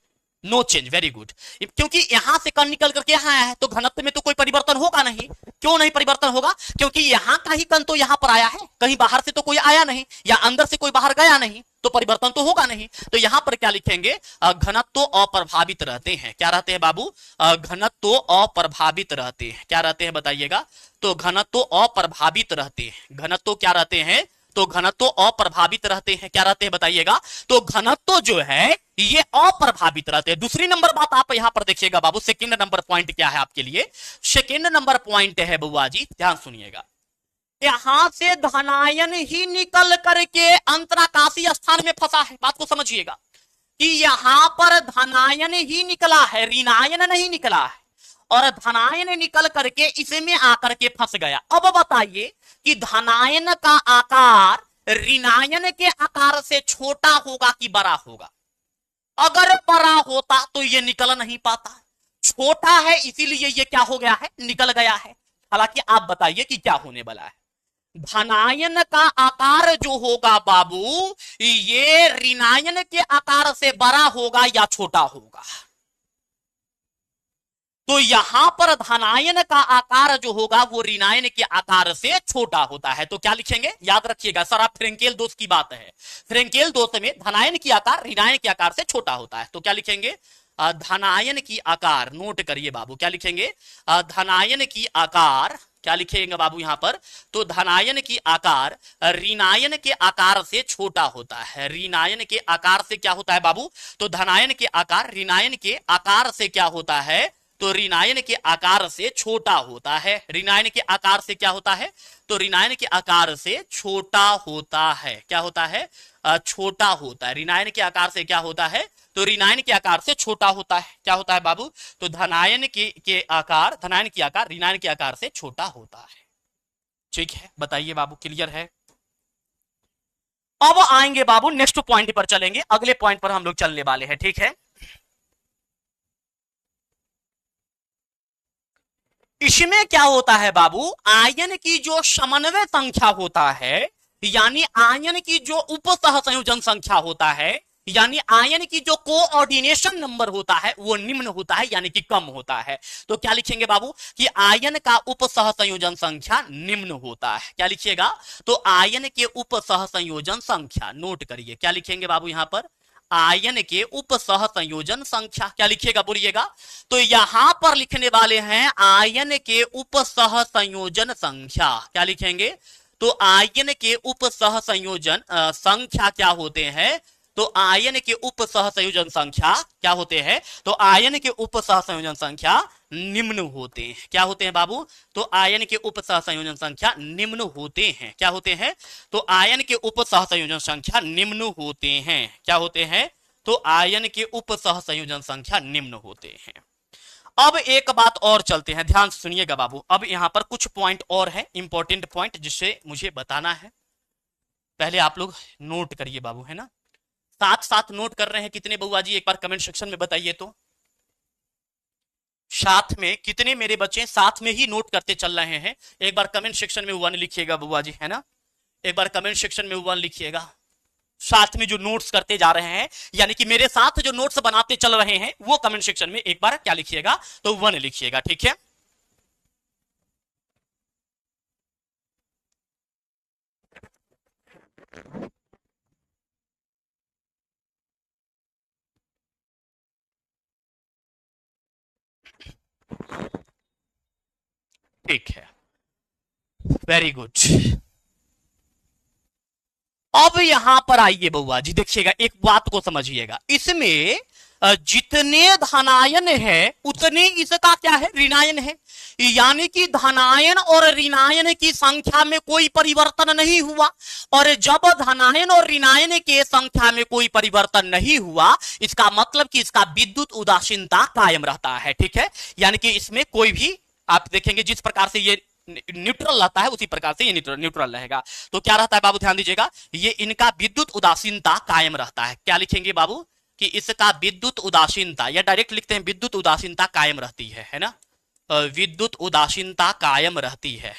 No change, very good. क्योंकि यहां से कण निकल करके यहां आया है तो घनत्व में तो कोई परिवर्तन होगा नहीं। क्यों नहीं परिवर्तन होगा? क्योंकि यहां का ही कण तो यहां पर आया है, कहीं बाहर से तो कोई आया नहीं, या अंदर से कोई बाहर गया नहीं, तो परिवर्तन तो होगा नहीं। तो यहां पर क्या लिखेंगे? घनत्व अप्रभावित रहते हैं। क्या रहते हैं बाबू? घनत्व अप्रभावित रहते हैं। क्या रहते हैं बताइएगा? तो घनत्व अप्रभावित रहते हैं। घनत्व क्या रहते हैं? तो घनत्व अप्रभावित रहते हैं। क्या रहते हैं बताइएगा? तो घनत्व जो है ये अप्रभावित रहते हैं। दूसरी नंबर बात आप यहां पर देखिएगा बाबू, सेकंड नंबर पॉइंट क्या है आपके लिए? सेकंड नंबर पॉइंट है बुआ जी, ध्यान सुनिएगा। यहां से धनायन ही निकल करके अंतराकाशीय स्थान में फंसा है। बात को समझिएगा कि यहां पर धनायन ही निकला है, ऋणायन नहीं निकला है, और धनायन निकल करके इसमें आकर के फंस गया। अब बताइए कि धनायन का आकार ऋणायन के आकार से छोटा होगा कि बड़ा होगा? अगर बड़ा होता तो ये निकल नहीं पाता, छोटा है इसीलिए ये क्या हो गया है? निकल गया है। हालांकि आप बताइए कि क्या होने वाला है? धनायन का आकार जो होगा बाबू, ये ऋणायन के आकार से बड़ा होगा या छोटा होगा? तो यहां पर धनायन का आकार जो होगा वो ऋणायन के आकार से छोटा होता है। तो क्या लिखेंगे? याद रखिएगा सर, आप फ्रेंकेल दोष की बात है। फ्रेंकेल दोष में धनायन की आकार ऋणायन के आकार से छोटा होता है। तो क्या लिखेंगे? धनायन की आकार, नोट करिए बाबू, क्या लिखेंगे? धनायन की आकार, क्या लिखेंगे बाबू यहां पर? तो धनायन की आकार ऋणायन के आकार से छोटा होता है। ऋणायन के आकार से क्या होता है बाबू? तो धनायन के आकार ऋणायन के आकार से क्या होता है? तो ऋणायन के आकार से छोटा होता है। ऋणायन के आकार से क्या होता है? तो ऋणायन के आकार से छोटा होता है। क्या होता है? छोटा होता है। ऋणायन के आकार से क्या होता है? तो ऋणायन के आकार से छोटा होता है। क्या होता है बाबू? तो धनायन के आकार, धनायन की आकार ऋणायन के आकार से छोटा होता है। ठीक है, बताइए बाबू, क्लियर है? अब आएंगे बाबू नेक्स्ट पॉइंट पर चलेंगे, अगले पॉइंट पर हम लोग चलने वाले हैं। ठीक है, इसमें क्या होता है बाबू? आयन की जो समन्वय संख्या होता है, यानी आयन की जो उप सहसंयोजन संख्या होता है, यानी आयन की जो कोऑर्डिनेशन नंबर होता है वो निम्न होता है, यानी कि कम होता है। तो क्या लिखेंगे बाबू? कि आयन का उप सहसंयोजन संख्या निम्न होता है। क्या लिखिएगा? तो आयन के उप सहसंयोजन संख्या, नोट करिए, क्या लिखेंगे बाबू यहां पर? आयन के उप सहसंयोजन संख्या। क्या लिखिएगा बोलिएगा? तो यहां पर लिखने वाले हैं आयन के उप सहसंयोजन संख्या। क्या लिखेंगे? तो आयन के उप सहसंयोजन संख्या क्या होते हैं? तो आयन के उप सहसंयोजन संख्या क्या होते हैं? तो आयन के उप सहसंयोजन संख्या निम्न होते हैं। क्या होते हैं बाबू? तो आयन के उप सहसंयोजन संख्या निम्न होते हैं। क्या होते हैं? तो आयन के उप सहसंयोजन संख्या निम्न होते हैं। क्या होते हैं? तो आयन के उप सहसंयोजन संख्या निम्न होते हैं। अब एक बात और चलते हैं, ध्यान से सुनिएगा बाबू। अब यहां पर कुछ पॉइंट और है, इंपॉर्टेंट पॉइंट, जिससे मुझे बताना है। पहले आप लोग नोट करिए बाबू, है ना? साथ साथ नोट कर रहे हैं कितने बुआ जी? एक बार कमेंट सेक्शन में बताइए तो। साथ में कितने मेरे बच्चे साथ में ही नोट करते चल रहे हैं? एक बार कमेंट सेक्शन में 1 लिखिएगा बुआ जी, है ना? एक बार कमेंट सेक्शन में 1 लिखिएगा। साथ में जो नोट्स करते जा रहे हैं, यानी कि मेरे साथ जो नोट्स बनाते चल रहे हैं, वो कमेंट सेक्शन में एक बार क्या लिखिएगा? तो 1 लिखिएगा। ठीक है, ठीक है, वेरी गुड। अब यहां पर आइए बउआ जी, देखिएगा, एक बात को समझिएगा। इसमें जितने धनायन है उतने इसका क्या है? ऋणायन है। यानी कि धनायन और ऋणायन की संख्या में कोई परिवर्तन नहीं हुआ। और जब धनायन और ऋणायन के संख्या में कोई परिवर्तन नहीं हुआ, इसका मतलब कि इसका विद्युत उदासीनता कायम रहता है। ठीक है, यानी कि इसमें कोई भी, आप देखेंगे जिस प्रकार से ये न्यूट्रल रहता है उसी प्रकार से ये न्यूट्रल रहेगा। तो क्या रहता है बाबू? ध्यान दीजिएगा, ये इनका विद्युत उदासीनता कायम रहता है। क्या लिखेंगे बाबू? कि इसका विद्युत उदासीनता, या डायरेक्ट लिखते हैं विद्युत उदासीनता कायम रहती है ना? विद्युत उदासीनता कायम रहती है।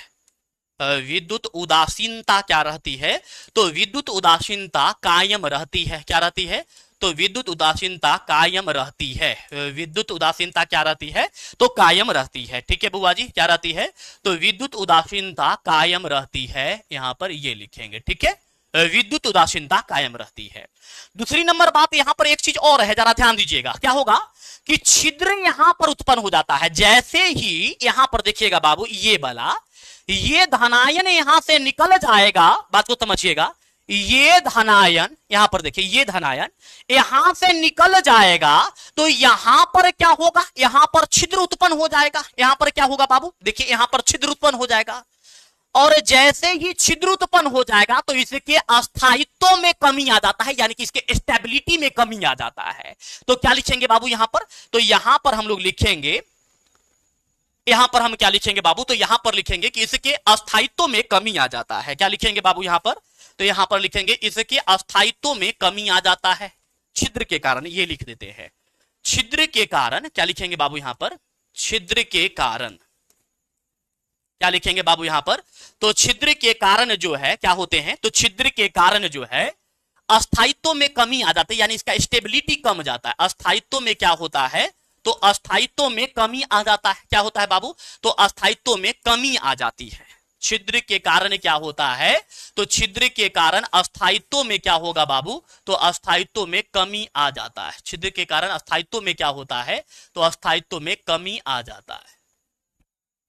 विद्युत उदासीनता क्या रहती है? तो विद्युत उदासीनता कायम रहती है। क्या रहती है? तो विद्युत उदासीनता कायम रहती है। विद्युत उदासीनता क्या रहती है? तो कायम रहती है। ठीक है बुआ जी, क्या रहती है? तो विद्युत उदासीनता कायम रहती है, यहां पर ये लिखेंगे। ठीक है, विद्युत उदासीनता कायम रहती है। दूसरी नंबर बात यहां पर एक चीज और है, जरा ध्यान दीजिएगा। क्या होगा कि छिद्र यहां पर उत्पन्न हो जाता है। जैसे ही यहां पर देखिएगा बाबू, ये वाला, ये धनायन यहां से निकल जाएगा, बात को समझिएगा। ये धनायन यहां पर देखिए, ये धनायन यहां से निकल जाएगा, तो यहां पर क्या होगा? यहां पर छिद्र उत्पन्न हो जाएगा। यहां पर क्या होगा बाबू? देखिए यहां पर छिद्र उत्पन्न हो जाएगा, और जैसे ही छिद्र उत्पन्न हो जाएगा तो इसके अस्थायित्व में कमी आ जाता है, यानी कि इसके स्टेबिलिटी में कमी आ जाता है। तो क्या लिखेंगे बाबू यहां पर? तो यहां पर हम लोग लिखेंगे, यहां पर हम क्या लिखेंगे बाबू? तो यहां पर लिखेंगे कि इसके अस्थायित्व में कमी आ जाता है। क्या लिखेंगे बाबू यहां पर? तो यहां पर लिखेंगे इसके अस्थायित्व में कमी आ जाता है छिद्र के कारण। ये लिख देते हैं, छिद्र के कारण। क्या लिखेंगे बाबू यहां पर? छिद्र के कारण। क्या लिखेंगे बाबू यहां पर? तो छिद्र के कारण जो है क्या होते हैं? तो छिद्र के कारण जो है अस्थायित्व में कमी आ जाती है, यानी इसका स्टेबिलिटी कम जाता है। अस्थायित्व में क्या होता है? तो अस्थायित्व में कमी आ जाता है। क्या होता है बाबू? तो अस्थायित्व में कमी आ जाती है। छिद्र के कारण क्या होता है? तो छिद्र के कारण अस्थायित्व में क्या होगा बाबू? तो अस्थायित्व में कमी आ जाता है। छिद्र के कारण अस्थायित्व में क्या होता है? तो अस्थायित्व में कमी आ जाता है,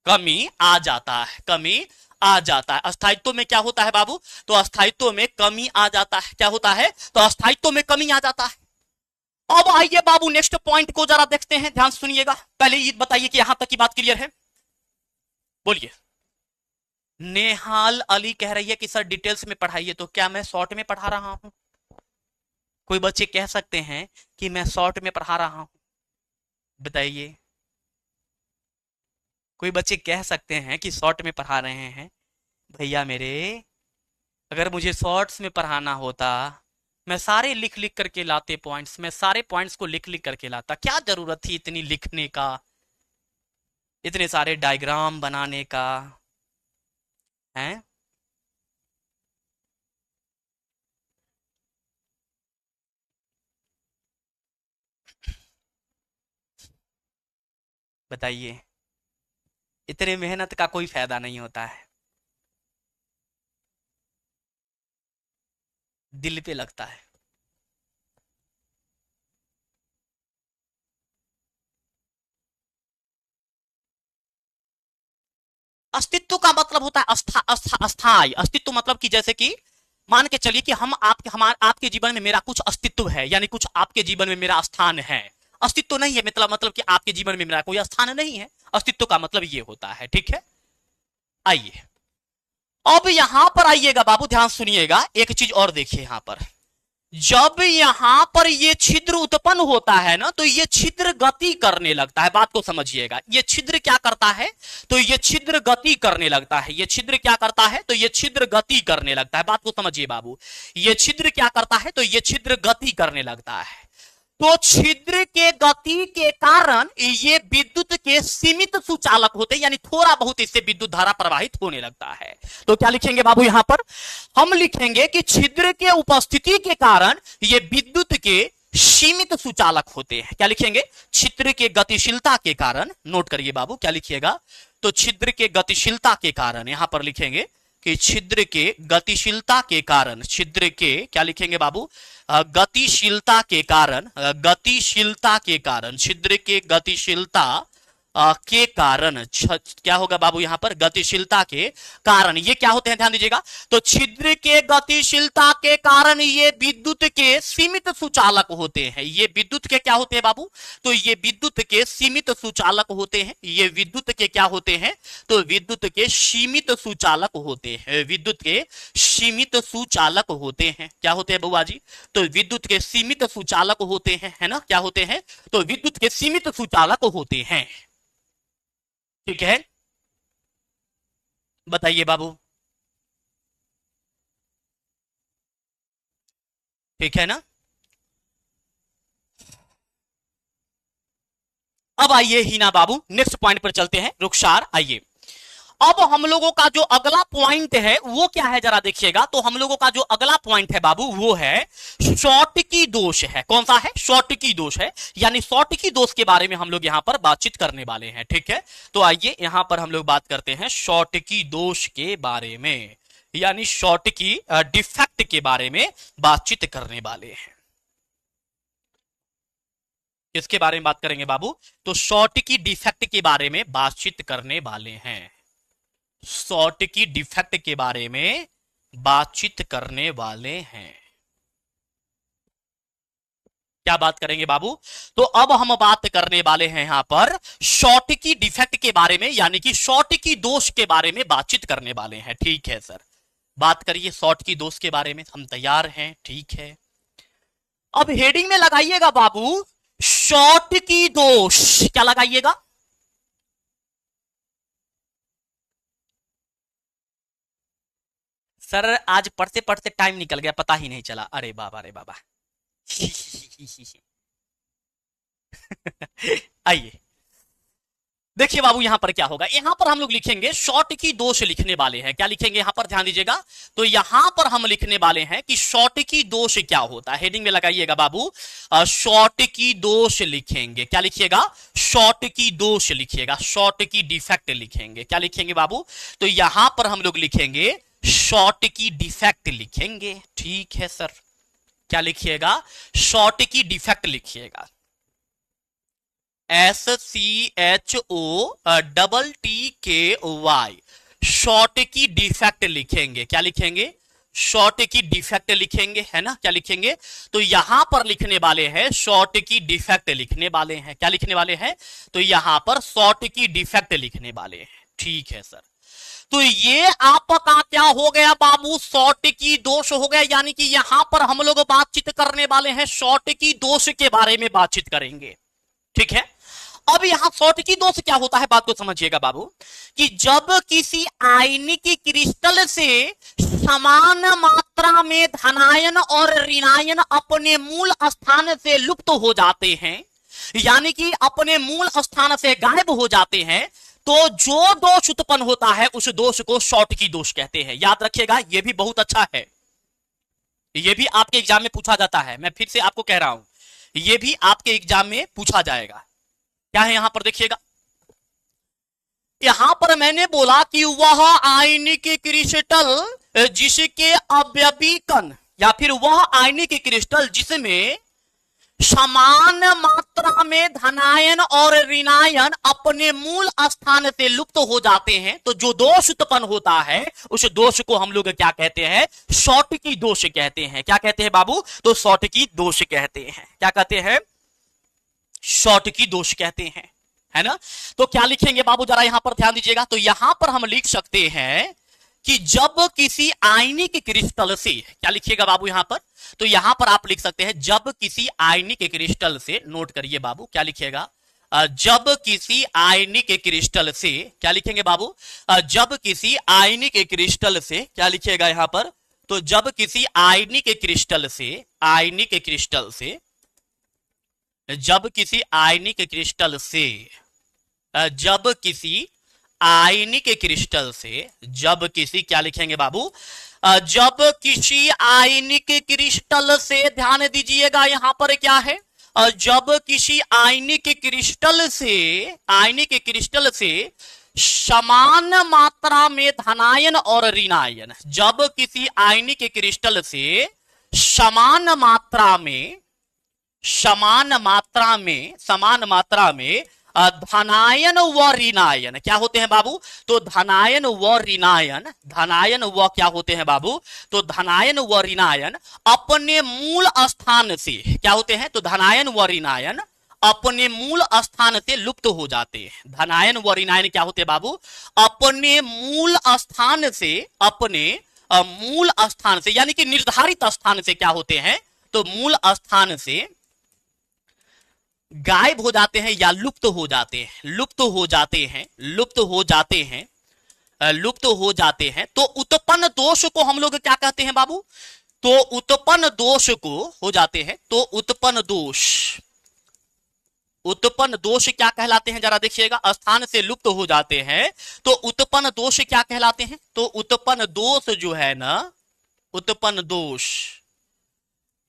कमी आ जाता है, कमी आ जाता है। अस्थायित्व में क्या होता है बाबू? तो अस्थायित्व में कमी आ जाता है। क्या होता है? तो अस्थायित्व में कमी आ जाता है। अब आइए बाबू नेक्स्ट पॉइंट को जरा देखते हैं, ध्यान सुनिएगा। पहले ये बताइए कि यहां तक की बात क्लियर है? बोलिए। नेहाल अली कह रही है कि सर डिटेल्स में पढ़ाइए। तो क्या मैं शॉर्ट में पढ़ा रहा हूं? कोई बच्चे कह सकते हैं कि मैं शॉर्ट में पढ़ा रहा हूं? बताइए। कोई बच्चे कह सकते हैं कि शॉर्ट में पढ़ा रहे हैं? भैया मेरे, अगर मुझे शॉर्ट्स में पढ़ाना होता, मैं सारे लिख लिख करके लाते पॉइंट्स, मैं सारे पॉइंट्स को लिख लिख करके लाता। क्या जरूरत थी इतनी लिखने का, इतने सारे डायग्राम बनाने का? हैं? बताइए, इतने मेहनत का कोई फायदा नहीं होता है, दिल पे लगता है। अस्तित्व का मतलब होता है अस्थाई। अस्तित्व मतलब कि जैसे कि मान के चलिए कि हम आपके जीवन में मेरा कुछ अस्तित्व है, यानी कुछ आपके जीवन में मेरा स्थान है। अस्तित्व नहीं है मतलब कि आपके जीवन में मेरा कोई स्थान नहीं है। अस्तित्व का मतलब ये होता है। ठीक है, आइए अब यहां पर आइएगा बाबू, ध्यान सुनिएगा। एक चीज और देखिए यहां पर, जब यहां पर ये छिद्र उत्पन्न होता है ना, तो ये छिद्र गति करने लगता है। बात को समझिएगा, ये छिद्र क्या करता है? तो ये छिद्र गति करने लगता है। ये छिद्र क्या करता है? तो ये छिद्र गति करने लगता है। बात को समझिए बाबू, ये छिद्र क्या करता है? तो ये छिद्र गति करने लगता है। तो छिद्र के गति के कारण ये विद्युत के सीमित सुचालक होते हैं, यानी थोड़ा बहुत इससे विद्युत धारा प्रवाहित होने लगता है। तो क्या लिखेंगे बाबू यहां पर? हम लिखेंगे कि छिद्र के उपस्थिति के कारण ये विद्युत के सीमित सुचालक होते हैं। क्या लिखेंगे? छिद्र के गतिशीलता के कारण। नोट करिए बाबू, क्या लिखिएगा? तो छिद्र के गतिशीलता के कारण, यहां पर लिखेंगे कि छिद्र के गतिशीलता के कारण, छिद्र के क्या लिखेंगे बाबू? गतिशीलता के कारण, गतिशीलता के कारण, छिद्र के गतिशीलता के कारण। क्या होगा बाबू यहां पर? गतिशीलता के कारण। ये क्या होते हैं? ध्यान दीजिएगा। तो छिद्र के गतिशीलता के कारण ये विद्युत के सीमित सुचालक होते हैं। ये विद्युत के क्या होते हैं बाबू? तो ये विद्युत के सीमित सुचालक होते हैं। ये विद्युत के क्या होते हैं? तो विद्युत के सीमित सुचालक होते हैं। विद्युत के सीमित सुचालक होते हैं। क्या होते हैं बुआ जी? तो विद्युत के सीमित सुचालक होते हैं, है ना? क्या होते हैं? तो विद्युत के सीमित सुचालक होते हैं। ठीक है, बताइए बाबू, ठीक है ना? अब आइए हीना बाबू, नेक्स्ट पॉइंट पर चलते हैं। रुखसार आइए, अब हम लोगों का जो अगला पॉइंट है वो क्या है जरा देखिएगा। तो हम लोगों का जो अगला पॉइंट है बाबू वो है शॉर्ट की दोष है। कौन सा है? शॉर्ट की दोष है, यानी शॉर्ट की दोष के बारे में हम लोग यहां पर बातचीत करने वाले हैं। ठीक है, तो आइए यहां पर हम लोग बात करते हैं शॉर्ट की दोष के बारे में, यानी शॉर्ट की डिफेक्ट के बारे में बातचीत करने वाले हैं। किसके बारे में बात करेंगे बाबू? तो शॉर्ट की डिफेक्ट के बारे में बातचीत करने वाले हैं। शॉर्ट की डिफेक्ट के बारे में बातचीत करने वाले हैं। क्या बात करेंगे बाबू? तो अब हम बात करने वाले हैं यहां पर शॉर्ट की डिफेक्ट के बारे में, यानी कि शॉर्ट की दोष के बारे में बातचीत करने वाले हैं। ठीक है सर, बात करिए शॉर्ट की दोष के बारे में। हम तैयार हैं, ठीक है। अब हेडिंग में लगाइएगा बाबू शॉर्ट की दोष। क्या लगाइएगा? सर आज पढ़ते पढ़ते टाइम निकल गया, पता ही नहीं चला। अरे बाबा, अरे बाबा। आइए देखिए बाबू यहां पर क्या होगा। यहां पर हम लोग लिखेंगे शॉर्ट की दोष लिखने वाले हैं। क्या लिखेंगे यहां पर? ध्यान दीजिएगा। तो यहां पर हम लिखने वाले हैं कि शॉर्ट की दोष क्या होता है। हेडिंग में लगाइएगा बाबू शॉर्ट की दोष लिखेंगे। क्या लिखिएगा? शॉर्ट की दोष लिखिएगा। शॉर्ट की डिफेक्ट लिखेंगे। क्या लिखेंगे बाबू? तो यहां पर हम लोग लिखेंगे शॉर्ट की डिफेक्ट लिखेंगे। ठीक है सर, क्या लिखिएगा? शॉर्ट की डिफेक्ट लिखिएगा। SCHOTTKY, शॉर्ट की डिफेक्ट लिखेंगे। क्या लिखेंगे? शॉर्ट की डिफेक्ट लिखेंगे, है ना? क्या लिखेंगे? तो यहां पर लिखने वाले हैं शॉर्ट की डिफेक्ट लिखने वाले हैं। क्या लिखने वाले हैं? तो यहां पर शॉर्ट की डिफेक्ट लिखने वाले हैं। ठीक है सर, तो ये आपका क्या हो गया बाबू? शॉर्ट की दोष हो गया, यानी कि यहां पर हम लोग बातचीत करने वाले हैं शॉर्ट की दोष के बारे में बातचीत करेंगे। ठीक है, अब यहां शॉर्ट की दोष क्या होता है, बात को समझिएगा बाबू, कि जब किसी आयनिक क्रिस्टल से समान मात्रा में धनायन और ऋणायन अपने मूल स्थान से लुप्त हो जाते हैं, यानी कि अपने मूल स्थान से गायब हो जाते हैं, तो जो दोष उत्पन्न होता है उस दोष को शॉर्ट की दोष कहते हैं। याद रखिएगा, यह भी बहुत अच्छा है, यह भी आपके एग्जाम में पूछा जाता है। मैं फिर से आपको कह रहा हूं, यह भी आपके एग्जाम में पूछा जाएगा। क्या है यहां पर देखिएगा, यहां पर मैंने बोला कि वह आयनिक क्रिस्टल जिसके अवयवी कण, या फिर वह आयनिक क्रिस्टल जिसमें समान मात्रा में धनायन और ऋणायन अपने मूल स्थान से लुप्त हो जाते हैं, तो जो दोष उत्पन्न होता है उस दोष को हम लोग क्या कहते हैं? शॉर्ट की दोष कहते हैं। क्या कहते हैं बाबू? तो शॉर्ट की दोष कहते हैं। क्या कहते हैं? शॉर्ट की दोष कहते हैं, है ना? तो क्या लिखेंगे बाबू जरा यहां पर ध्यान दीजिएगा। तो यहां पर हम लिख सकते हैं कि जब किसी आयनिक क्रिस्टल से, क्या लिखिएगा बाबू यहां पर? तो यहां पर आप लिख सकते हैं जब किसी आयनिक क्रिस्टल से, नोट करिए बाबू, क्या लिखिएगा? जब किसी आयनिक क्रिस्टल से, क्या लिखेंगे बाबू? जब किसी आयनिक क्रिस्टल से, क्या लिखिएगा यहां पर? तो जब किसी आयनिक क्रिस्टल से, आयनिक क्रिस्टल से, जब किसी आयनिक क्रिस्टल से, जब किसी आयनिक क्रिस्टल से, जब किसी, क्या लिखेंगे बाबू? जब किसी आयनिक क्रिस्टल से, ध्यान दीजिएगा यहां पर क्या है? जब किसी आयनिक क्रिस्टल से, आयनिक क्रिस्टल से समान मात्रा में धनायन और ऋणायन, जब किसी आयनिक क्रिस्टल से समान मात्रा में, समान मात्रा में धनायन व ऋणायन क्या होते हैं बाबू? तो धनायन व ऋणायन, धनायन व क्या होते हैं बाबू? तो धनायन व ऋणायन अपने मूल स्थान से, क्या होते हैं? तो धनायन व ऋणायन अपने मूल स्थान से लुप्त हो जाते हैं। धनायन व ऋणायन क्या होते हैं बाबू? अपने मूल स्थान से, अपने मूल स्थान से, यानी कि निर्धारित स्थान से क्या होते हैं? तो मूल स्थान से गायब हो जाते हैं या लुप्त हो जाते हैं, लुप्त हो जाते हैं, लुप्त हो जाते हैं, लुप्त हो जाते हैं। तो उत्पन्न दोष को हम लोग क्या कहते हैं बाबू? तो उत्पन्न दोष को हो जाते हैं, तो उत्पन्न दोष, उत्पन्न दोष क्या कहलाते हैं, जरा देखिएगा, स्थान से लुप्त हो जाते हैं तो उत्पन्न दोष क्या कहलाते हैं। तो उत्पन्न दोष जो है ना, उत्पन्न दोष,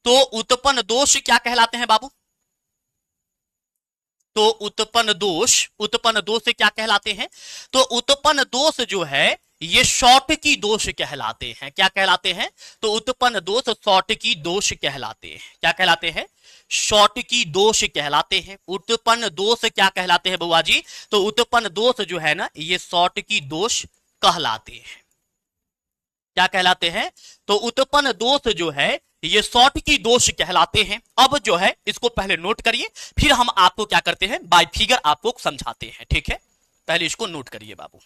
तो उत्पन्न दोष क्या कहलाते हैं बाबू। तो उत्पन्न दोष क्या कहलाते हैं। तो उत्पन्न दोष जो है ये शॉर्ट की दोष कहलाते हैं। क्या कहलाते हैं। तो उत्पन्न दोष शॉर्ट की दोष कहलाते हैं। क्या कहलाते हैं, शॉर्ट की दोष कहलाते हैं। उत्पन्न दोष क्या कहलाते हैं बुआ जी। तो उत्पन्न दोष जो है ना ये शॉर्ट की दोष कहलाते हैं। क्या कहलाते हैं। तो उत्पन्न दोष जो है ये शॉर्ट की दोष कहलाते हैं। अब जो है इसको पहले नोट करिए, फिर हम आपको क्या करते हैं, बाय फिगर आपको समझाते हैं। ठीक है, पहले इसको नोट करिए बाबू,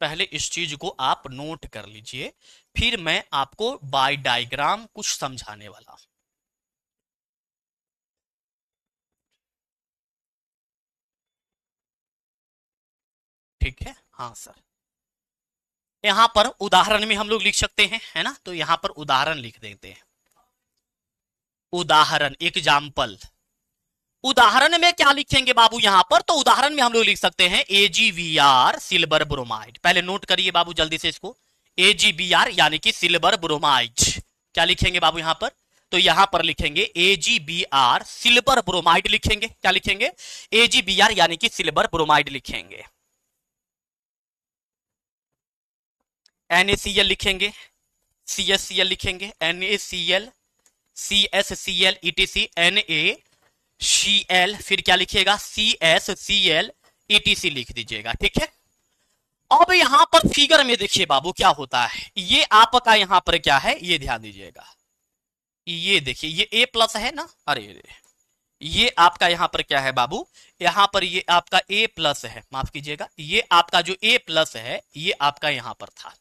पहले इस चीज को आप नोट कर लीजिए, फिर मैं आपको बाय डायग्राम कुछ समझाने वाला हूं। ठीक है, हाँ सर। यहां पर उदाहरण में हम लोग लिख सकते हैं, है ना। तो यहां पर उदाहरण लिख देते हैं। उदाहरण, एग्जाम्पल। उदाहरण में क्या लिखेंगे बाबू यहां पर। तो उदाहरण में हम लोग लिख सकते हैं AgBr सिल्वर ब्रोमाइड। पहले नोट करिए बाबू जल्दी से इसको, AgBr यानी कि सिल्वर ब्रोमाइड। क्या लिखेंगे बाबू यहां पर। तो यहां पर लिखेंगे AgBr सिल्वर ब्रोमाइड लिखेंगे। क्या लिखेंगे, AgBr यानी कि सिल्वर ब्रोमाइड लिखेंगे। NaCl लिखेंगे, CsCl लिखेंगे, NaCl, CsCl etc, NaCl, फिर क्या लिखिएगा, CsCl etc लिख दीजिएगा। ठीक है। अब यहां पर फिगर में देखिए बाबू क्या होता है। ये आपका यहां पर क्या है, ये ध्यान दीजिएगा। ये देखिए ये A प्लस है ना, अरे ये आपका यहां पर क्या है बाबू, यहां पर ये आपका A प्लस है, माफ कीजिएगा, ये आपका जो A प्लस है ये आपका यहां पर था।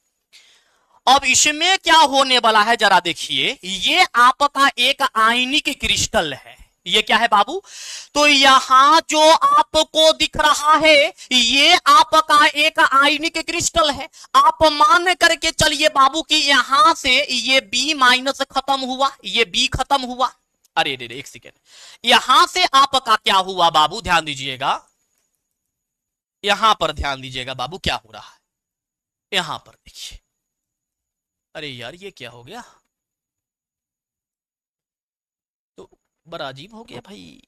अब इसमें क्या होने वाला है जरा देखिए, ये आपका एक आयनिक क्रिस्टल है। ये क्या है बाबू। तो यहां जो आपको दिख रहा है ये आपका एक आयनिक क्रिस्टल है। आप मान करके चलिए बाबू कि यहां से ये B माइनस खत्म हुआ, ये B खत्म हुआ। अरे रे एक सेकेंड, यहां से आपका क्या हुआ बाबू, ध्यान दीजिएगा, यहां पर ध्यान दीजिएगा बाबू क्या हो रहा है। यहां पर देखिए, अरे यार ये क्या हो गया, तो बड़ा अजीब हो गया भाई।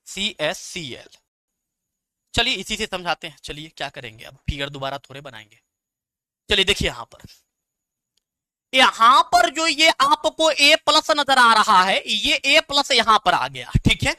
CsCl, चलिए इसी से समझाते हैं। चलिए क्या करेंगे, अब फिगर दोबारा थोड़े बनाएंगे। चलिए देखिए यहां पर जो ये आपको A प्लस नजर आ रहा है, ये A प्लस यहां पर आ गया। ठीक है,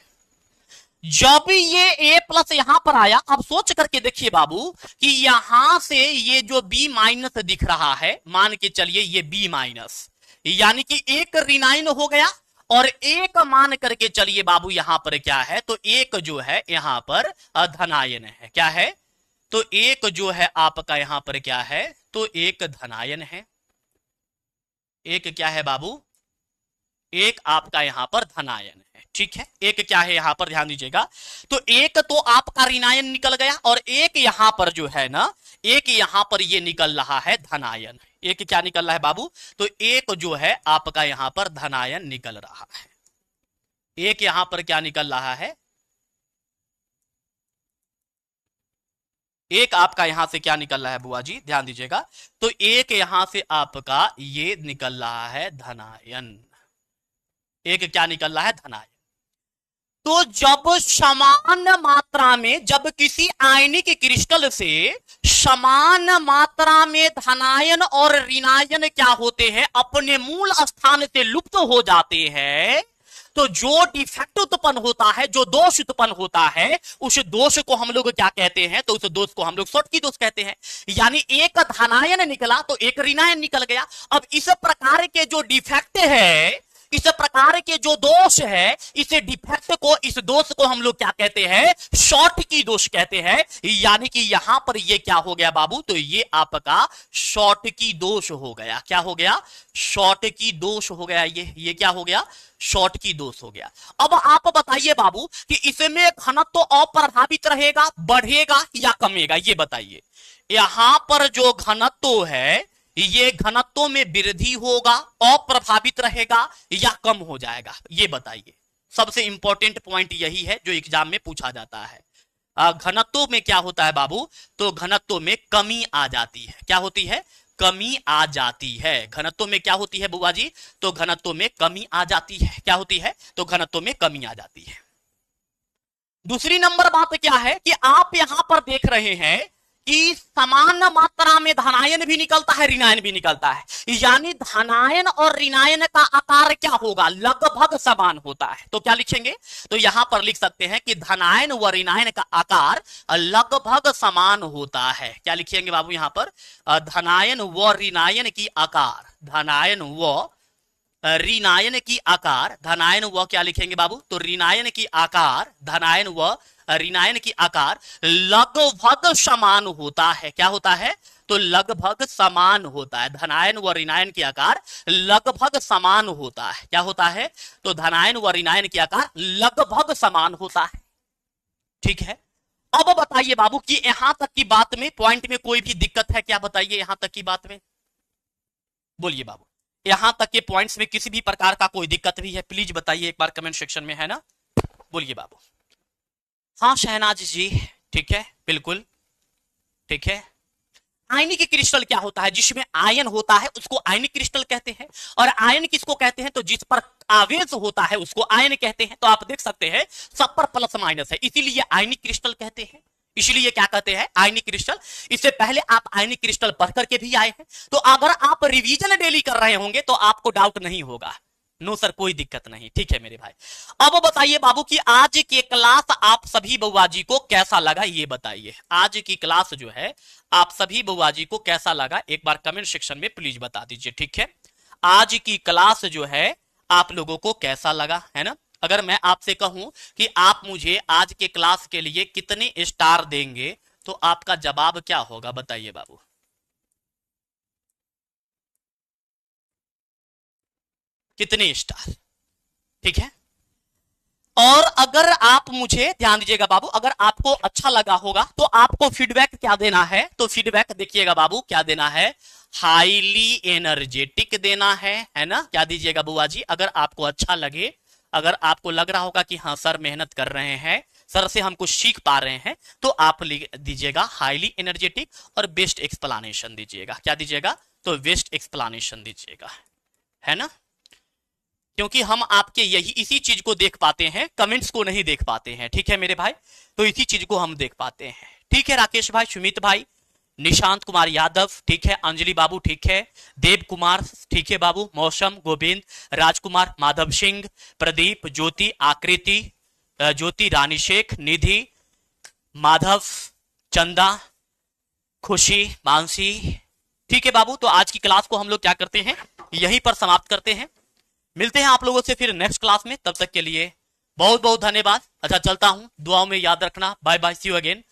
जब ये A प्लस यहां पर आया, अब सोच करके देखिए बाबू कि यहां से ये जो B माइनस दिख रहा है, मान के चलिए ये B माइनस, यानी कि एक ऋणायन हो गया, और एक मान करके चलिए बाबू यहां पर क्या है, तो एक जो है यहां पर धनायन है। क्या है, तो एक जो है आपका यहां पर क्या है, तो एक धनायन है। एक क्या है बाबू, एक आपका यहां पर धनायन है। ठीक है, एक क्या है यहां पर ध्यान दीजिएगा, तो एक तो आपका ऋणायन निकल गया, और एक यहां पर जो है ना, एक यहां पर ये निकल रहा है धनायन। एक क्या निकल रहा है बाबू, तो एक जो है आपका यहां पर धनायन निकल रहा है। एक यहां पर क्या निकल रहा है, एक आपका यहां से क्या निकल रहा है बुआ जी, ध्यान दीजिएगा, तो एक यहां से आपका ये निकल रहा है धनायन। एक क्या निकल रहा है, धनायन। तो जब समान मात्रा में, जब किसी आयनिक क्रिस्टल से समान मात्रा में धनायन और ऋणायन क्या होते हैं, अपने मूल स्थान से लुप्त हो जाते हैं, तो जो डिफेक्ट उत्पन्न होता है, जो दोष उत्पन्न होता है, उस दोष को हम लोग क्या कहते हैं, तो उस दोष को हम लोग शॉर्ट की दोष कहते हैं। यानी एक धनायन निकला तो एक ऋणायन निकल गया। अब इस प्रकार के जो डिफेक्ट है, इस प्रकार के जो दोष है, इस डिफेक्ट को, इस दोष को हम लोग क्या कहते हैं, शॉर्ट की दोष कहते हैं। यानी कि यहां पर ये क्या हो गया बाबू, तो ये आपका शॉर्ट की दोष हो गया। क्या हो गया, शॉर्ट की दोष हो गया। ये क्या हो गया, शॉर्ट की दोष हो गया। अब आप बताइए बाबू कि इसमें घनत्व तो अप्रभावित रहेगा, बढ़ेगा या कमेगा, ये बताइए। यहां पर जो घनत्व है ये घनत्व में वृद्धि होगा, अप्रभावित रहेगा या कम हो जाएगा, ये बताइए। सबसे इंपॉर्टेंट पॉइंट यही है जो एग्जाम में पूछा जाता है। घनत्व में क्या होता है बाबू, तो घनत्व में कमी आ जाती है। क्या होती है? कमी आ जाती है। घनत्व में क्या होती है बुआ जी? तो घनत्व में कमी आ जाती है। क्या होती है? तो घनत्व में कमी आ जाती है। दूसरी नंबर बात क्या है कि आप यहां पर देख रहे हैं कि समान मात्रा में धनायन भी निकलता है, ऋणायन भी निकलता है, यानी धनायन और ऋणायन का आकार क्या होगा? लगभग समान होता है। तो क्या लिखेंगे? तो यहां पर लिख सकते हैं कि धनायन व ऋणायन का आकार लगभग समान होता है। क्या लिखेंगे बाबू यहां पर? धनायन व ऋणायन की आकार, धनायन व ऋणायन की आकार, धनायन व क्या लिखेंगे बाबू? तो ऋणायन की आकार, धनायन व ऋणायन की आकार लगभग समान होता है। क्या होता है? तो लगभग समान होता है। धनायन व ऋणायन की आकार लगभग समान होता है। क्या होता है? तो धनायन व ऋणायन की आकार लगभग समान होता है। ठीक है, अब बताइए बाबू कि यहां तक की बात में, पॉइंट में कोई भी दिक्कत है क्या? बताइए यहां तक की बात में, बोलिए बाबू। यहां तक के पॉइंट्स में किसी भी प्रकार का कोई दिक्कत भी है, प्लीज बताइए एक बार कमेंट सेक्शन में, है ना? बोलिए बाबू। हाँ शहनाज जी, ठीक है, बिल्कुल ठीक है। आयनिक क्रिस्टल क्या होता है? जिसमें आयन होता है उसको आयनिक क्रिस्टल कहते हैं। और आयन किसको कहते हैं? तो जिस पर आवेश होता है उसको आयन कहते हैं। तो आप देख सकते हैं सब पर प्लस माइनस है, इसीलिए आयनिक क्रिस्टल कहते हैं। इसलिए क्या कहते हैं? आयनिक क्रिस्टल। इससे पहले आप आयनिक क्रिस्टल पढ़ करके भी आए हैं, तो अगर आप रिवीजन डेली कर रहे होंगे तो आपको डाउट नहीं होगा। नो सर, कोई दिक्कत नहीं। ठीक है मेरे भाई, अब बताइए बाबू कि आज की क्लास आप सभी बउआ जी को कैसा लगा, ये बताइए। आज की क्लास जो है आप सभी बउआ जी को कैसा लगा, एक बार कमेंट सेक्शन में प्लीज बता दीजिए। ठीक है, आज की क्लास जो है आप लोगों को कैसा लगा, है ना? अगर मैं आपसे कहूं कि आप मुझे आज के क्लास के लिए कितने स्टार देंगे, तो आपका जवाब क्या होगा, बताइए बाबू। कितने स्टार? ठीक है, और अगर आप मुझे, ध्यान दीजिएगा बाबू, अगर आपको अच्छा लगा होगा तो आपको फीडबैक क्या देना है? तो फीडबैक देखिएगा बाबू, क्या देना है? हाईली एनर्जेटिक देना है ना? क्या दीजिएगा बुआ जी? अगर आपको अच्छा लगे, अगर आपको लग रहा होगा कि हाँ सर मेहनत कर रहे हैं, सर से हम कुछ सीख पा रहे हैं, तो आप लिख दीजिएगा हाईली एनर्जेटिक और बेस्ट एक्सप्लेनेशन दीजिएगा। क्या दीजिएगा? तो बेस्ट एक्सप्लेनेशन दीजिएगा, है ना? क्योंकि हम आपके यही इसी चीज को देख पाते हैं, कमेंट्स को नहीं देख पाते हैं। ठीक है मेरे भाई, तो इसी चीज को हम देख पाते हैं। ठीक है राकेश भाई, सुमित भाई, निशांत कुमार यादव, ठीक है, अंजलि बाबू, ठीक है, देव कुमार, ठीक है बाबू, मौसम, गोविंद, राजकुमार, माधव सिंह, प्रदीप, ज्योति, आकृति, ज्योति, रानी शेख, निधि, माधव, चंदा, खुशी, मानसी। ठीक है बाबू, तो आज की क्लास को हम लोग क्या करते हैं, यहीं पर समाप्त करते हैं। मिलते हैं आप लोगों से फिर नेक्स्ट क्लास में, तब तक के लिए बहुत बहुत धन्यवाद। अच्छा चलता हूं, दुआओं में याद रखना। Bye bye, see you again.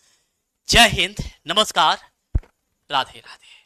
जय हिंद, नमस्कार, राधे राधे।